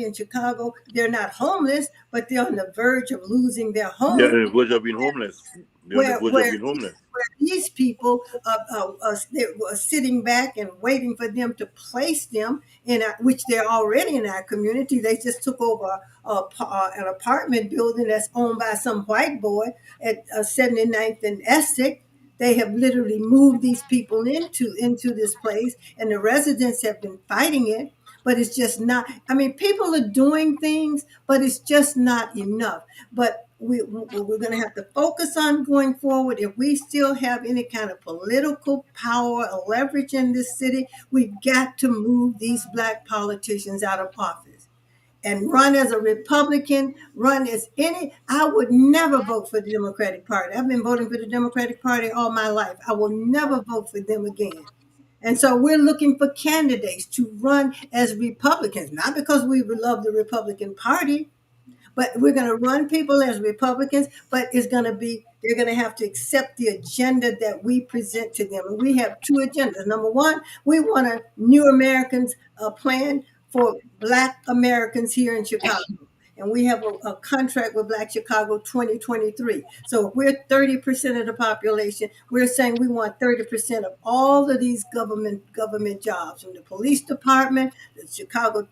in Chicago, they're not homeless, but they're on the verge of losing their They're home. on the verge of being homeless. They're on the Where verge of where being homeless. where these people they were sitting back and waiting for them to place them which they're already in our community. They just took over an apartment building that's owned by some white boy at 79th and Essex. They have literally moved these people into this place, and the residents have been fighting it. But it's just not. I mean, people are doing things, but it's just not enough. But we're going to have to focus on going forward. If we still have any kind of political power or leverage in this city, we've got to move these Black politicians out of office and run as a Republican, run as any. I would never vote for the Democratic Party. I've been voting for the Democratic Party all my life. I will never vote for them again. And so we're looking for candidates to run as Republicans, not because we love the Republican Party, but we're going to run people as Republicans, but they're going to have to accept the agenda that we present to them. And we have two agendas. Number one, we want a new Americans plan for Black Americans here in Chicago. And we have a contract with Black Chicago 2023. So if we're 30% of the population, we're saying we want 30% of all of these government jobs, from the police department, the Chicago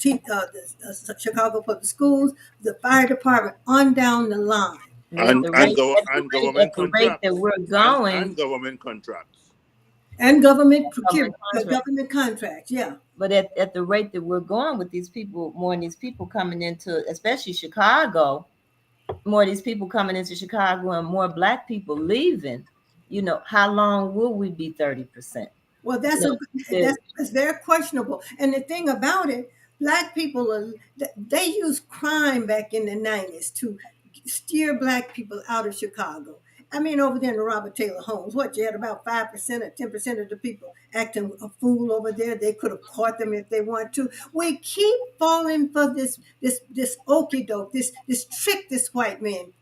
Public Schools, the fire department, on down the line. at the rate, Government at the rate that contracts we're and going, government contracts. And government government procurement, contract. government contracts, yeah. But at the rate that we're going with these people, more of these people coming into, especially Chicago, more of these people coming into Chicago and more Black people leaving, how long will we be 30%? Well, You know, the, that's very questionable. And the thing about it, Black people are, they used crime back in the 90s to steer black people out of Chicago. I mean, over there in the Robert Taylor homes, what, you had about 5% or 10% of the people acting a fool over there. They could have caught them if they want to. We keep falling for this okey doke, this trick this white man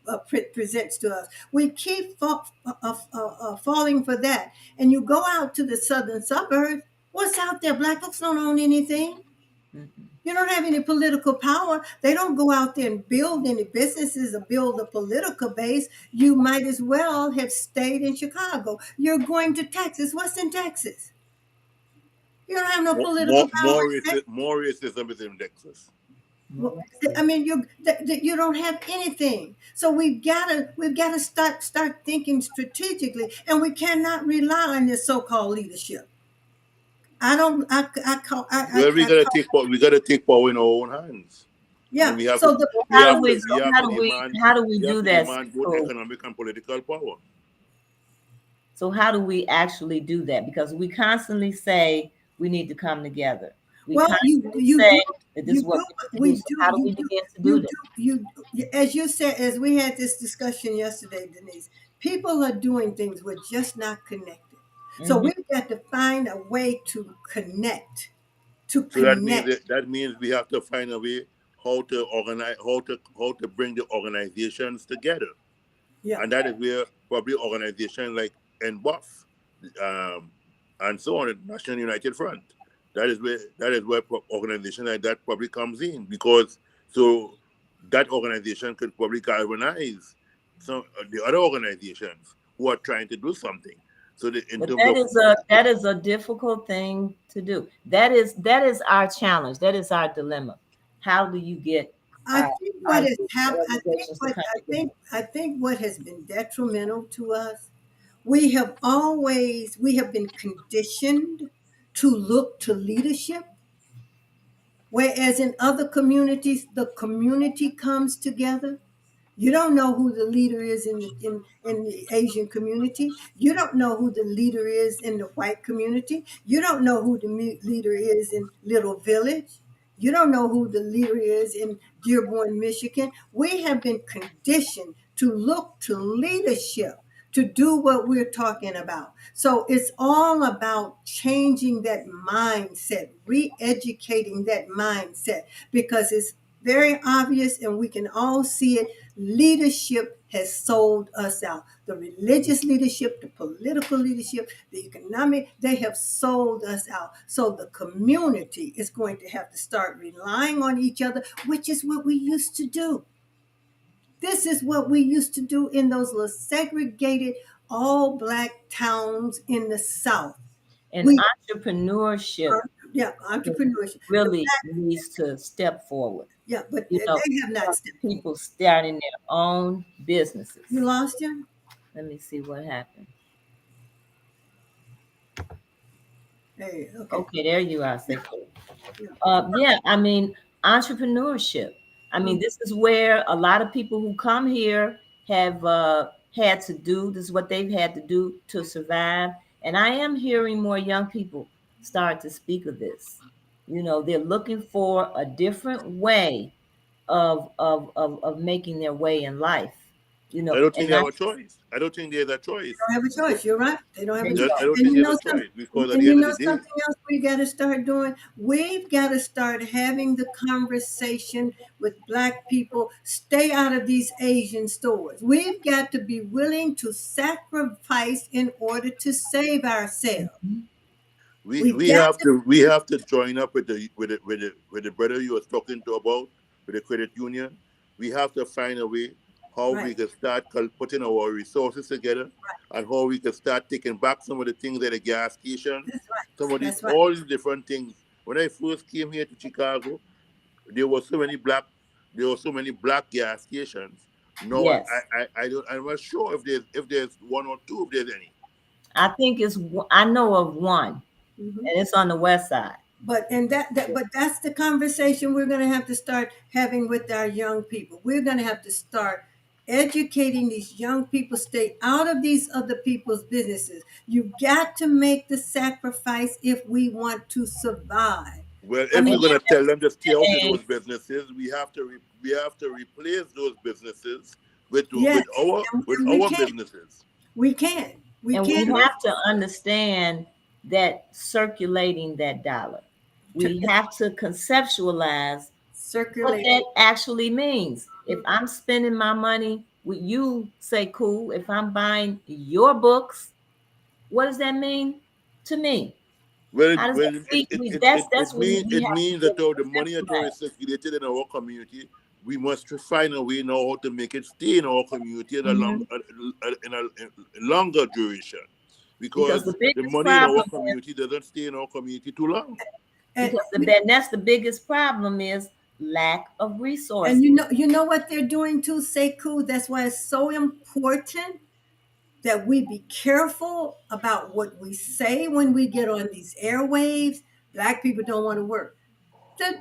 presents to us. We keep falling for that. And you go out to the southern suburbs, what's out there? Black folks don't own anything. Mhm. You don't have any political power. They don't go out there and build any businesses or build a political base. You might as well have stayed in Chicago. You're going to Texas. What's in Texas? You don't have no political power in Texas. More racism is in Texas. Well, More I racism. mean, you don't have anything. So we've got to start thinking strategically, and we cannot rely on this so-called leadership. I don't. I call. Well, I call. we gotta take power in our own hands, and Yeah. So the So we have to demand how do we do that, both Sekou? economic and political power. So how do we actually do that? Because we constantly say we need to come together. We Well, constantly say that this you is what do we need to do. we So do how do you we do begin to do you that? do as you said, as we had this discussion yesterday, Denise, people are doing things we're just not connected. So Hmm. we've got to find a way to connect, to So connect. that means we have to find a way how to organize, how to bring the organizations together, Yeah. and that is where probably organizations like NBOF, um, and so on, the National United Front. That is where organization like that probably comes in, because so that organization could probably galvanize some the other organizations who are trying to do something. So in But terms of that is a difficult thing to do. That is our challenge. That is our dilemma. How do you get I our, think our what has groups and happened. organizations to come together? I think what has been detrimental to us. We have been conditioned to look to leadership. Whereas in other communities, the community comes together. You don't know who the leader is in the Asian community. You don't know who the leader is in the white community. You don't know who the leader is in Little Village. You don't know who the leader is in Dearborn, Michigan. We have been conditioned to look to leadership to do what we're talking about. So it's all about changing that mindset, re educating that mindset, because it's very obvious and we can all see it. Leadership has sold us out. The religious leadership, the political leadership, the economic, they have sold us out. So the community is going to have to start relying on each other, which is what we used to do. This is what we used to do in those little segregated all black towns in the South. And We, entrepreneurship yeah, entrepreneurship. The really black, needs to step forward. yeah, but You know, they have not stepped forward. people starting their own You businesses. lost him? Let me see what happened. Hey, okay. Okay, there you are, Yeah, Sekou. yeah. Yeah, I mean, entrepreneurship. I mean, Mhm. this is where a lot of people who come here have had to do. This is what they've had to do to survive. And I am hearing more young people start to speak of this. You know, they're looking for a different way of making their way in life. You I know, don't think and they have not a choice. I don't think there's a choice. Don't have a choice. You're right. They don't have a they choice. I don't. don't And think you there's know a something. choice, because at And the you end of know the day, something else we got to start doing. We've got to start having the conversation with black people. Stay out of these Asian stores. We've got to be willing to sacrifice in order to save ourselves. We've got to. we have to join up with the brother you was talking to about, with the credit union. We have to find a way how we Right. can start putting our resources together, and how we can start taking back some of the things at the gas stations, That's right. some of these That's right. all these different things. When I first came here to Chicago, there were so many black gas stations. No, Yes. I don't, I'm not sure if there's one or two, if there's any. I know of one, Mhm. and it's on the west side. But and but that's the conversation we're going to have to start having with our young people. We're going to have to start educating these young people. Stay out of these other people's businesses. You got to make the sacrifice if we want to survive. Well, I if mean, we're And going to tell them to stay out of saying, those businesses, we have to replace those businesses with yes, with and we our can't. businesses. We can't. We and we can't. Yeah. have to understand that circulating that dollar. We have to conceptualize what Circulate. that actually means. If I'm spending my money with you, say cool, if I'm buying your books, what does that mean to me? How does that that's what we it have to means that really all the money that conceptualize. is circulated in our community, we must find a way now how to make it stay in our community Mhm. in a longer duration, Because because the the biggest money in our problem is community doesn't stay in our community too long. And, that's the biggest problem is lack of and resources. you know what they're doing too, Sekou? That's why it's so important that we be careful about what we say when we get on these airwaves. Black people don't want to work. The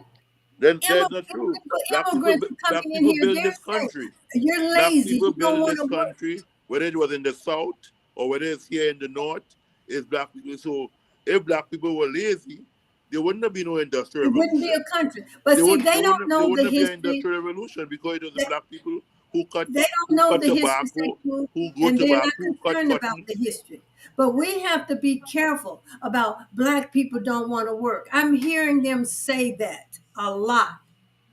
Then that's not true. immigrants are coming Black in people here. build They're this saying, country. "You're Black lazy. people You don't build want this to work." country, whether it was in the South or whether it's here in the North, is black people. So if black people were lazy, there wouldn't have been no industrial It wouldn't be revolution. a country. But see, they don't There know the wouldn't have been an history. industrial revolution because it was the They, black people they don't know cut the history, tobacco, Sekou, who grow and they're tobacco, not who cut concerned about cotton. the history. But we have to be careful about black people don't want to work. I'm hearing them say that a lot.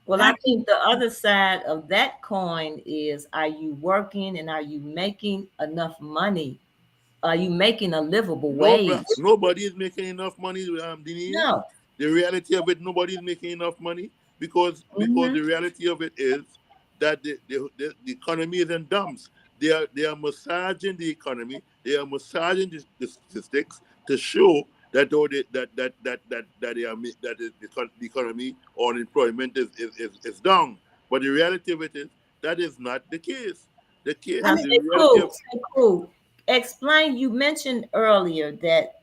Well, I Black think people. the other side of that coin is, are you working and are you making enough money? Are you making a livable wage? Nobody is making enough money, Denise. No. The reality of it, nobody is making enough money because Hmm. the reality of it is that the economy is in dumps. They are massaging the economy. They are massaging the statistics to show that though that they are that the economy or unemployment is down. But the reality of it is that is not the case. I Now, mean, The reality of Say cool. Explain. You mentioned earlier that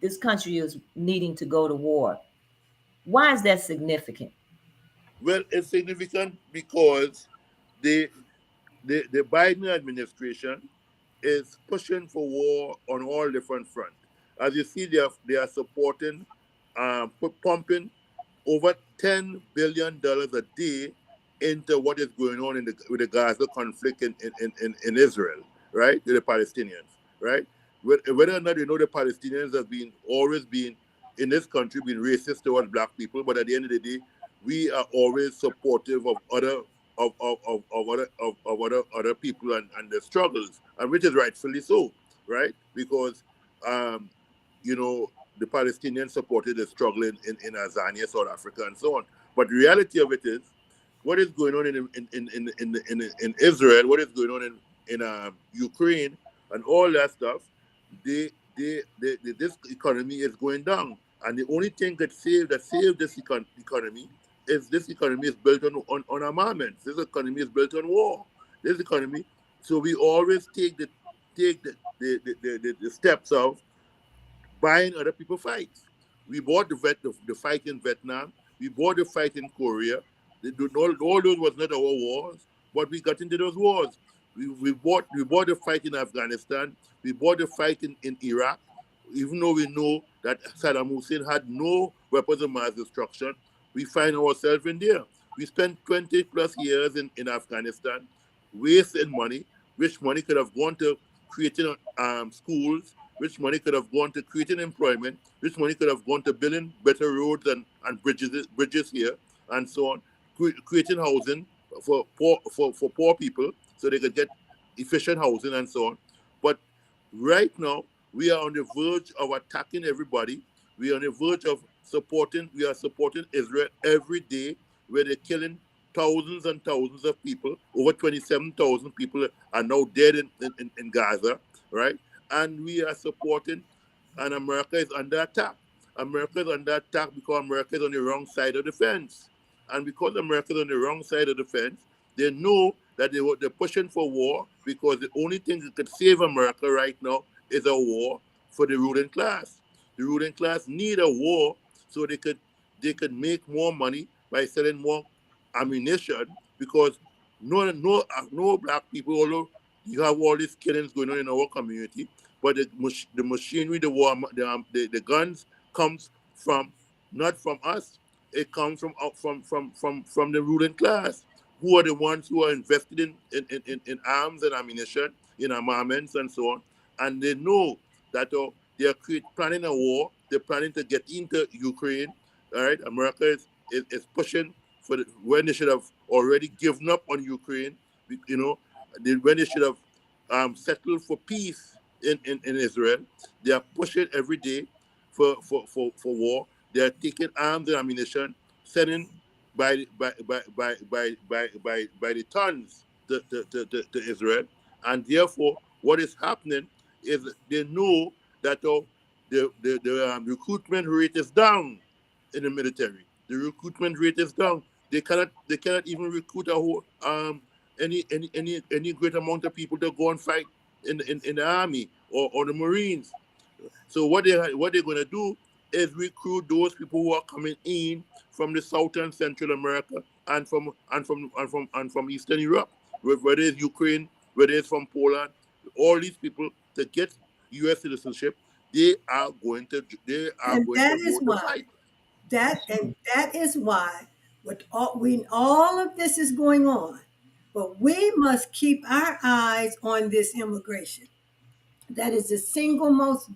this country is needing to go to war. Why is that significant? well, it's significant because the the Biden administration is pushing for war on all different fronts. As you see, they are supporting, pumping over $10 billion a day into what is going on with the Gaza conflict in Israel, right? With the Palestinians, right? Whether or not you know, the Palestinians have been always been in this country been racist towards black people, but at the end of the day, we are always supportive of other people and their struggles, and which is rightfully so, right? Because um, you know, the Palestinians supported the struggle in Azania, South Africa, and so on. But the reality of it is, what is going on in Israel, what is going on in Ukraine, and all that stuff, this economy is going down, and the only thing that save this economy is this economy is built on armaments. This economy is built on war. This economy, so we always take the steps of buying other people fights. We bought the fight in Vietnam. We bought the fight in Korea. All those was not our wars, but we got into those wars. We bought the fight in Afghanistan. We bought the fight in Iraq, even though we know that Saddam Hussein had no weapons of mass destruction. We find ourselves in there. We spent 20 plus years in Afghanistan, wasting money, which money could have gone to creating schools, which money could have gone to creating employment, which money could have gone to building better roads and bridges here, and so on, creating housing for poor people so they could get efficient housing and so on. But right now, we are on the verge of attacking everybody. We are on the verge of we are supporting Israel every day, where they're killing thousands and thousands of people. Over 27,000 people are now dead in Gaza, right? And we are supporting, and America is under attack. America is under attack because America is on the wrong side of the fence. And because America is on the wrong side of the fence, they know that they're pushing for war, because the only thing that could save America right now is a war for the ruling class. The ruling class need a war so they could make more money by selling more ammunition, because no black people, although you have all these killings going on in our community, but the machinery, the war, the guns comes from not from us. It comes from out from the ruling class, who are the ones who are invested in arms and ammunition, in armaments and so on. And they know that they are planning a war. They're planning to get into Ukraine. All right, America is pushing for when they should have already given up on Ukraine. You know, when they should have settled for peace in Israel. They are pushing every day for war. They are taking arms and ammunition, sending by the tons to Israel. And therefore, what is happening is they know that the recruitment rate is down in the military. The recruitment rate is down. They cannot even recruit a whole any great amount of people to go and fight in the army or the Marines. So what they're gonna do is recruit those people who are coming in from the South and Central America and from Eastern Europe, whether it's Ukraine, whether it's from Poland, all these people to get U.S. citizenship, they are And going that to is go to why fight. that is why with all of this is going on, but we must keep our eyes on this immigration. That is the single most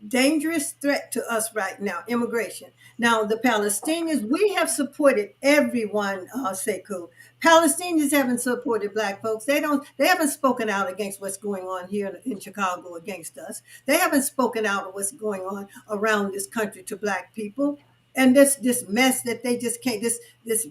dangerous threat to us right now, immigration. Now, the Palestinians, we have supported everyone, Sekou. Palestinians haven't supported black folks. They haven't spoken out against what's going on here in Chicago against us. They haven't spoken out of what's going on around this country to black people. And this mess that they just came, this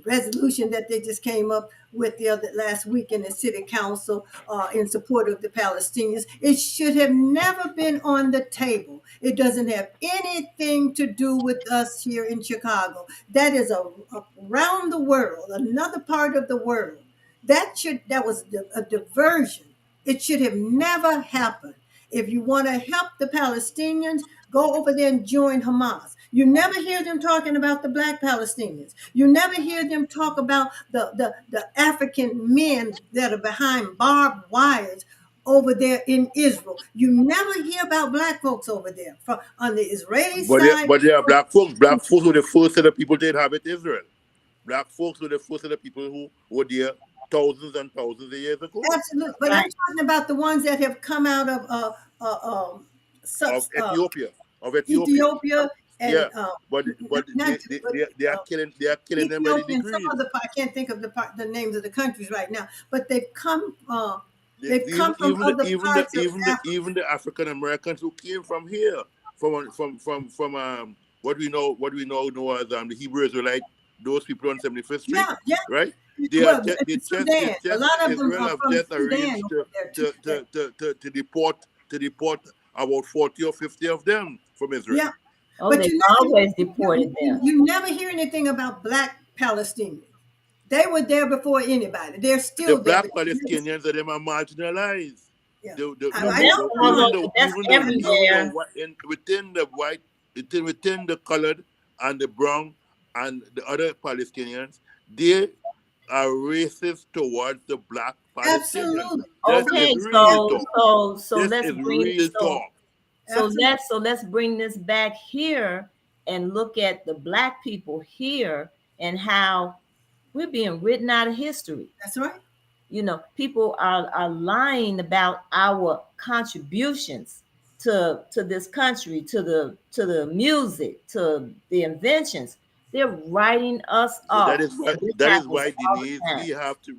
resolution that they just came up with the other last week in the city council in support of the Palestinians, it should have never been on the table. It doesn't have anything to do with us here in Chicago. That is around the world, another part of the world. That was a diversion. It should have never happened. If you want to help the Palestinians, go over there and join Hamas. You never hear them talking about the black Palestinians. You never hear them talk about the African men that are behind barbed wires over there in Israel. You never hear about black folks over there from on the Israeli side. But they are black folks. Black folks were the first set of people to inhabit Israel. Black folks were the first set of people who were there thousands and thousands of years ago. Absolutely, but I'm Right. talking about the ones that have come out of uh, um, Of subs, Ethiopia. Of Ethiopia. Ethiopia and Yeah. But not they are killing them by the Ethiopia and some degrees. other part. I can't think of the names of the countries right now, but they've Even come from other parts of Africa. even the African Americans who came from here, from what we know as the Hebrew Israelite, those people on 75th Street, Yeah, yeah. right? They are Well, just they in just Sudan, it's a just lot of them Israel are have from just Sudan arranged over there too. to deport about 40 or 50 of them from Israel. Yeah, Oh, but they've you always you, deported you, them. you never hear anything about black Palestinians. They were there before anybody. They're The still there. black But Palestinians are them are marginalized. yeah, Well, I know. I know. that's everywhere. Within the white, within the colored and the brown and the other Palestinians, they are racist towards the black Palestinians. Absolutely, This Okay, is absolutely, real so talk. so so This let's is bring real so talk. so absolutely. let's bring this back here and look at the black people here and how we're being written out of history. That's right. People are lying about our contributions to this country, to the music, to the inventions. They're writing us So off, and this that is happens why all the Denise, time.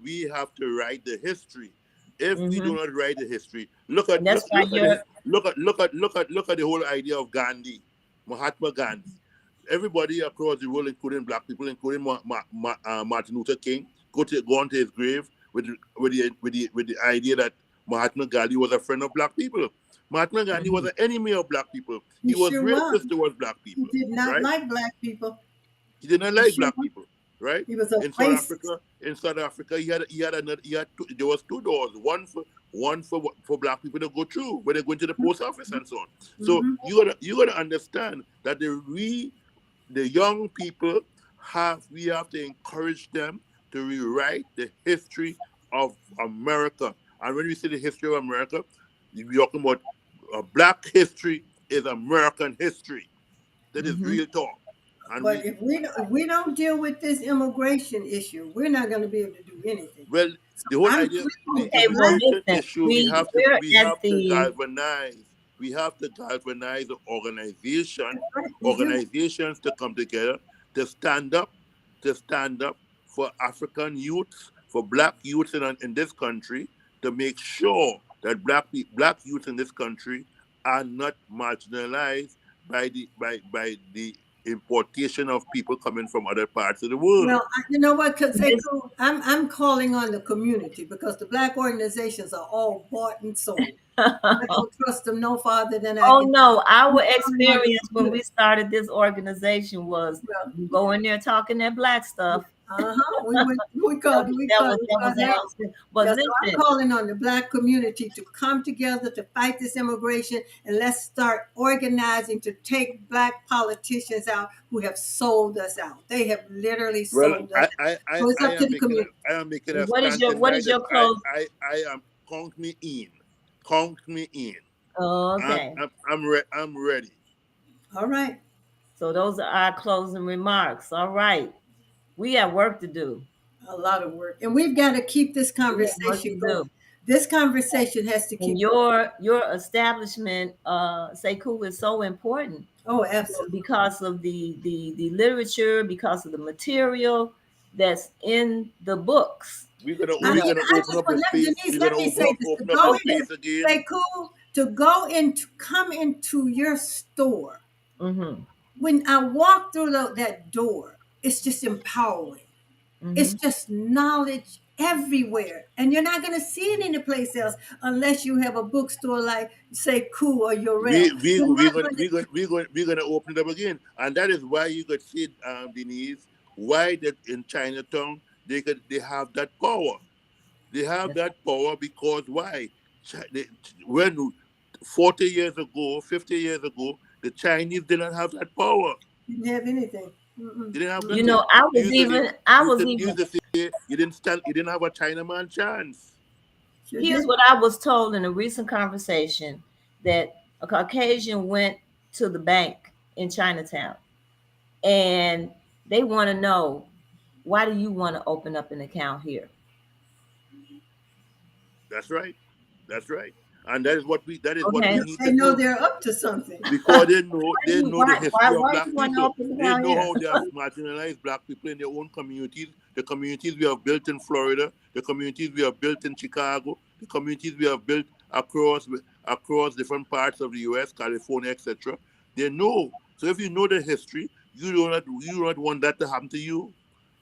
we have to write the history. If we do Hmm. not write the history, look at And that's look why look at you're the look at the whole idea of Gandhi, Mahatma Gandhi. Everybody across the world, including black people, including Martin Luther King, go onto his grave with the idea that Mahatma Gandhi was a friend of black people. Mahatma Gandhi was mhm. an enemy of black people. He He was sure was. racist towards black He people, did not right? like black people. He did not He like sure black was. people, right? He was a In South racist. Africa, there was two doors, one for black people to go through when they go into the post office and so on. So Mm-hmm. you gotta understand that the young people we have to encourage them to rewrite the history of America. And when we say the history of America, we're talking about black history is American history. That is Mhm. real talk. And But if we don't deal with this immigration issue, we're not going to be able to do anything. well, So the whole I'm idea, pleading the with the Okay, well, black. immigration listen, issue, we have to we're we at have to the galvanize. We have to galvanize the That's right, we do. organizations to come together to stand up, to stand up for African youths, for black youths in this country, to make sure that black youths in this country are not marginalized by the importation of people coming from other parts of the world. Well, you know what, this. Sekou, I'm calling on the community because the black organizations are all bought and sold. I don't trust them no farther than I Oh can. no, I'm our calling on the experience when we community. started this organization was Well, you go in there talking that black stuff. uh-huh. That was that was We that was got help. our experience. But Yeah, so I'm listen, calling on the black community to come together to fight this immigration, and let's start organizing to take black politicians out who have sold us out. They have literally Well, sold us out. So it's I up to am the making community. I am making a what is stand your what tonight is that your close? I am count me in, count me in. Oh, okay. I'm ready. All right. So those are our closing remarks. All right. We have work to do. A lot of work. And we've got to keep this We have work conversation to going. do. This conversation has to And keep going. your establishment, Sekou, is so important Oh, absolutely. because of the literature, because of the material that's in the books. I You mean, know, We're gonna I open just up a want, space. Denise, We're let gonna me say this, to open up a go okay. into, space again. say, cool, to go into, come into your store. Mm-hmm. When I walk through that door, it's just empowering. It's Mm-hmm. just knowledge everywhere. And you're not going to see it any place else unless you have a bookstore like, say, Cool or Yorel. You're not going to see. We're gonna open it up again, and that is why you could see, Denise, why that in Chinatown they have that power. They have That's that power because why? When 40 years ago, 50 years ago, the Chinese didn't have that power. Didn't have anything. They Mm-mm, didn't have you mm-mm. nothing. know, I You was used to say, even I was even you didn't stand, you didn't have a Chinaman chance. Sure here's did. what I was told in a recent conversation that a Caucasian went to the bank in Chinatown and they want to know, why do you want to open up an account here? That's right. That's right. And that is what we Okay. need They to know do. they're up to something. Because Why do they you know the history of why do black you want to people. open an They account know here? how they have marginalized black people in their own communities. The communities we have built in Florida, the communities we have built in Chicago, the communities we have built across different parts of the U.S., California, etc. They know. So if you know the history, you do not want that to happen to you.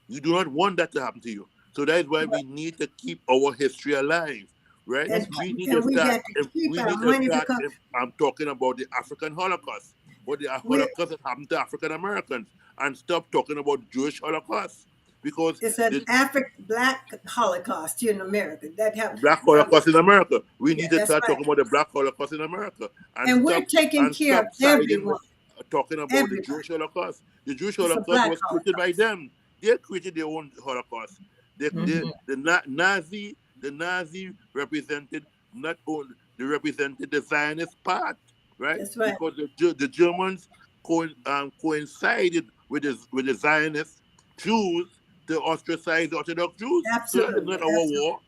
You do not want that to happen to you. So that is why we need to keep our history alive, right? That's and right. We need to and we start. got to keep We our need to money start. because I'm talking about the African Holocaust, what the we're Holocaust that happened to African Americans, and stop talking about Jewish Holocaust because it's an the African black Holocaust here in America. That have Black Holocaust in America. We yeah, need to that's start right. talking about the Black Holocaust in America And we're taking and care of stop siding everyone, with talking about the everybody. Jewish Holocaust. The Jewish It's a Holocaust black was created by Holocaust. them. They created their own Holocaust. Mhm. The Nazi represented not only they represented the Zionist part, right? That's right. Because the Germans coincided with the Zionist Jews to ostracize the Orthodox Jews. So that is Absolutely, not our absolutely, war.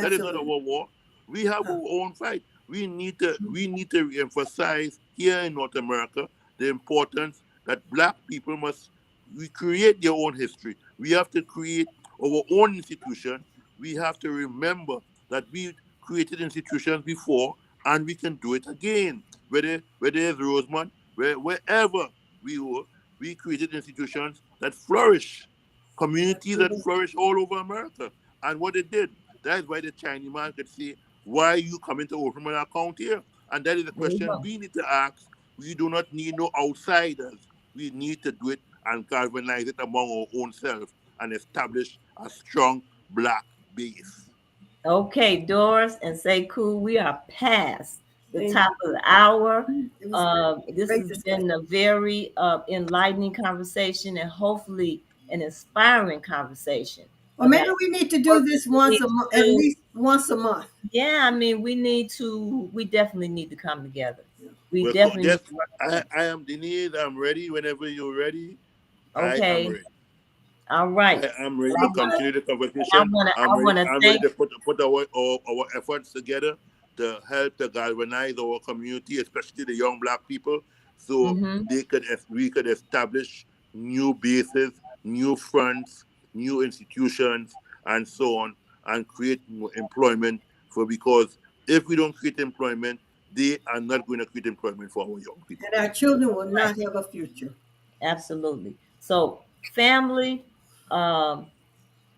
That is not our absolutely. war. We have Uh, our own fight. We need to emphasize here in North America the importance that black people must we create their own history. We have to create our own institution. We have to remember that we created institutions before and we can do it again. Whether it's Rosemont, wherever we were, we created institutions that flourish, communities that absolutely. flourish all over America. And what they did, that is why the Chinese man could say, why are you coming to open an account here? And that is the There you question go. we need to ask. We do not need no outsiders. We need to do it and galvanize it among our own selves and establish a strong black base. Okay, Doris and Sekou, we are past the Thank top of the hour. you. It was This great has discussion. been a very enlightening conversation and hopefully an inspiring conversation Or about maybe we need to do what this we once need a to month, at do. least once a month. Yeah, I mean, we definitely need to come together. We Well, definitely need just to work together. I am Denise. I'm ready whenever you're ready. I am Okay. ready. All right. I am ready to I want to continue the I conversation. want to I I'm ready. want to I'm ready thank. to put our efforts together to help to galvanize our community, especially the young black people, so Mhm. we could establish new bases, new fronts, new institutions, and so on, and create more employment for because if we don't create employment, they are not going to create employment for our young people. And our children will Right. not have a future. Absolutely. So, family, um,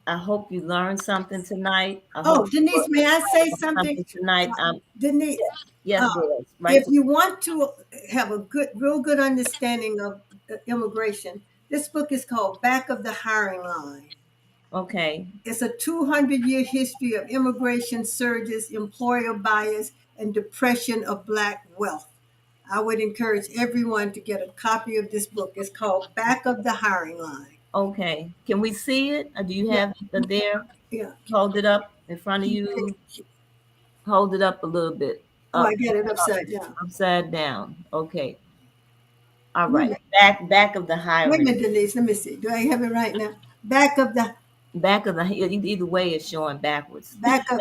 I hope you learned something tonight. I hope Oh, you Denise, may I say learned something? something tonight. Denise, Yes, uh, Doris. Right. if you want to have a real good understanding of immigration, this book is called Back of the Hiring Line. Okay. It's a 200-year history of immigration surges, employer bias, and depression of Black wealth. I would encourage everyone to get a copy of this book. It's called Back of the Hiring Line. Okay. Can we see it? Or do you Yeah, have it there? yeah. Hold it up in front of you. Hold it up a little bit. Oh, I Up, get it upside down. upside down. Okay. All Wait a right. minute, Back of the wait a hiring. minute, Denise. Let me see. Do I have it right now? Back of the Back of the either way it's showing backwards. back of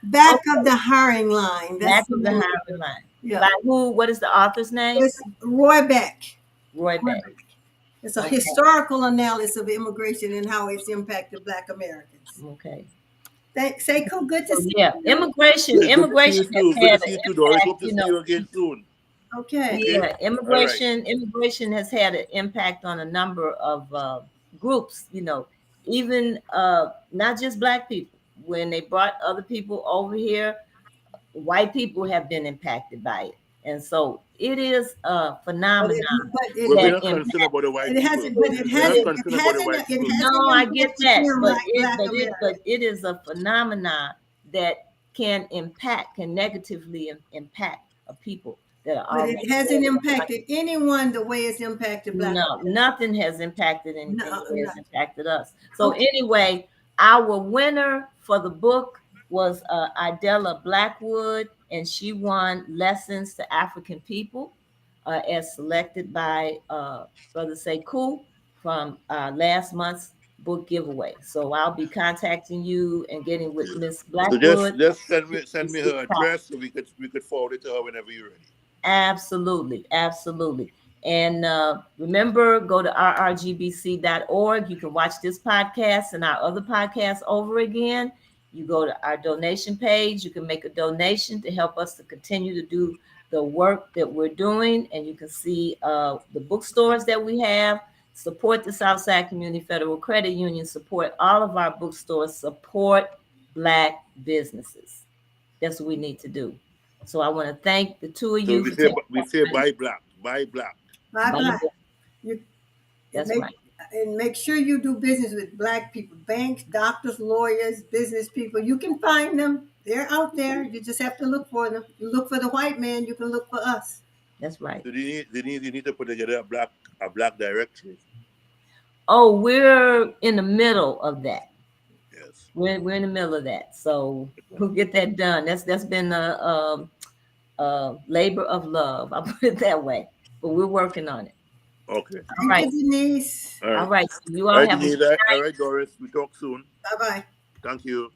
back of Okay. the hiring line. That's Back the of the name of the hiring book. line. Yeah, By who? What is the author's name? it's Roy Beck. Roy Roy Beck. Beck. It's a Okay. historical analysis of immigration and how it's impacted Black Americans. Okay. Thanks, Sekou. Good to So see yeah, you. Good to see you immigration has too. Good had to an see you too, Doris. impact, Hope to see you again soon. Okay. Okay. yeah, All right. immigration has had an impact on a number of groups, even not just black people. When they brought other people over here, white people have been impacted by it. And so it is a But phenomenon Well, we're that not concerned impacts. about the white it people. hasn't. But it We're not hasn't. It concerned about the hasn't. white It people. hasn't No, I get impacted that, them but like Black Americans. it is a phenomenon that can negatively impact a people that are But already it there hasn't in the country. impacted anyone the way it's impacted Black No, Americans. nothing has impacted anything No, that has not. impacted us. So Okay. anyway, our winner for the book was Idella Blackwood, and she won Lessons to African People, as selected by Brother Sekou from last month's book giveaway. So I'll be contacting you and getting with Miss So Blackwood just to send me receive her copies. address so we could forward it to her whenever you're ready. Absolutely, absolutely. And remember, go to rrgbc.org. You can watch this podcast and our other podcasts over again. You go to our donation page. You can make a donation to help us to continue to do the work that we're doing. And you can see the bookstores that we have. Support the Southside Community Federal Credit Union. Support all of our bookstores. Support Black businesses. That's what we need to do. So I want to thank the two of So you for taking we say buy black, buy black. Bye part. bye. You and That's make right. and make sure you do business with Black people, banks, doctors, lawyers, business people. You can find them. They're out there. You just have to look for them. You look for the white man. You can look for us. That's right. So you need to put together a black directory. Oh, we're in the middle of that. Yes. We're in the middle of that. So we'll get that done. That's been a labor of love. I'll put it that way. But we're working on it. Okay. All Thank right. you, Denise. All All right. right. So you All all right, have a Denise. good All night. right, Doris. We talk soon. Bye bye. Thank you.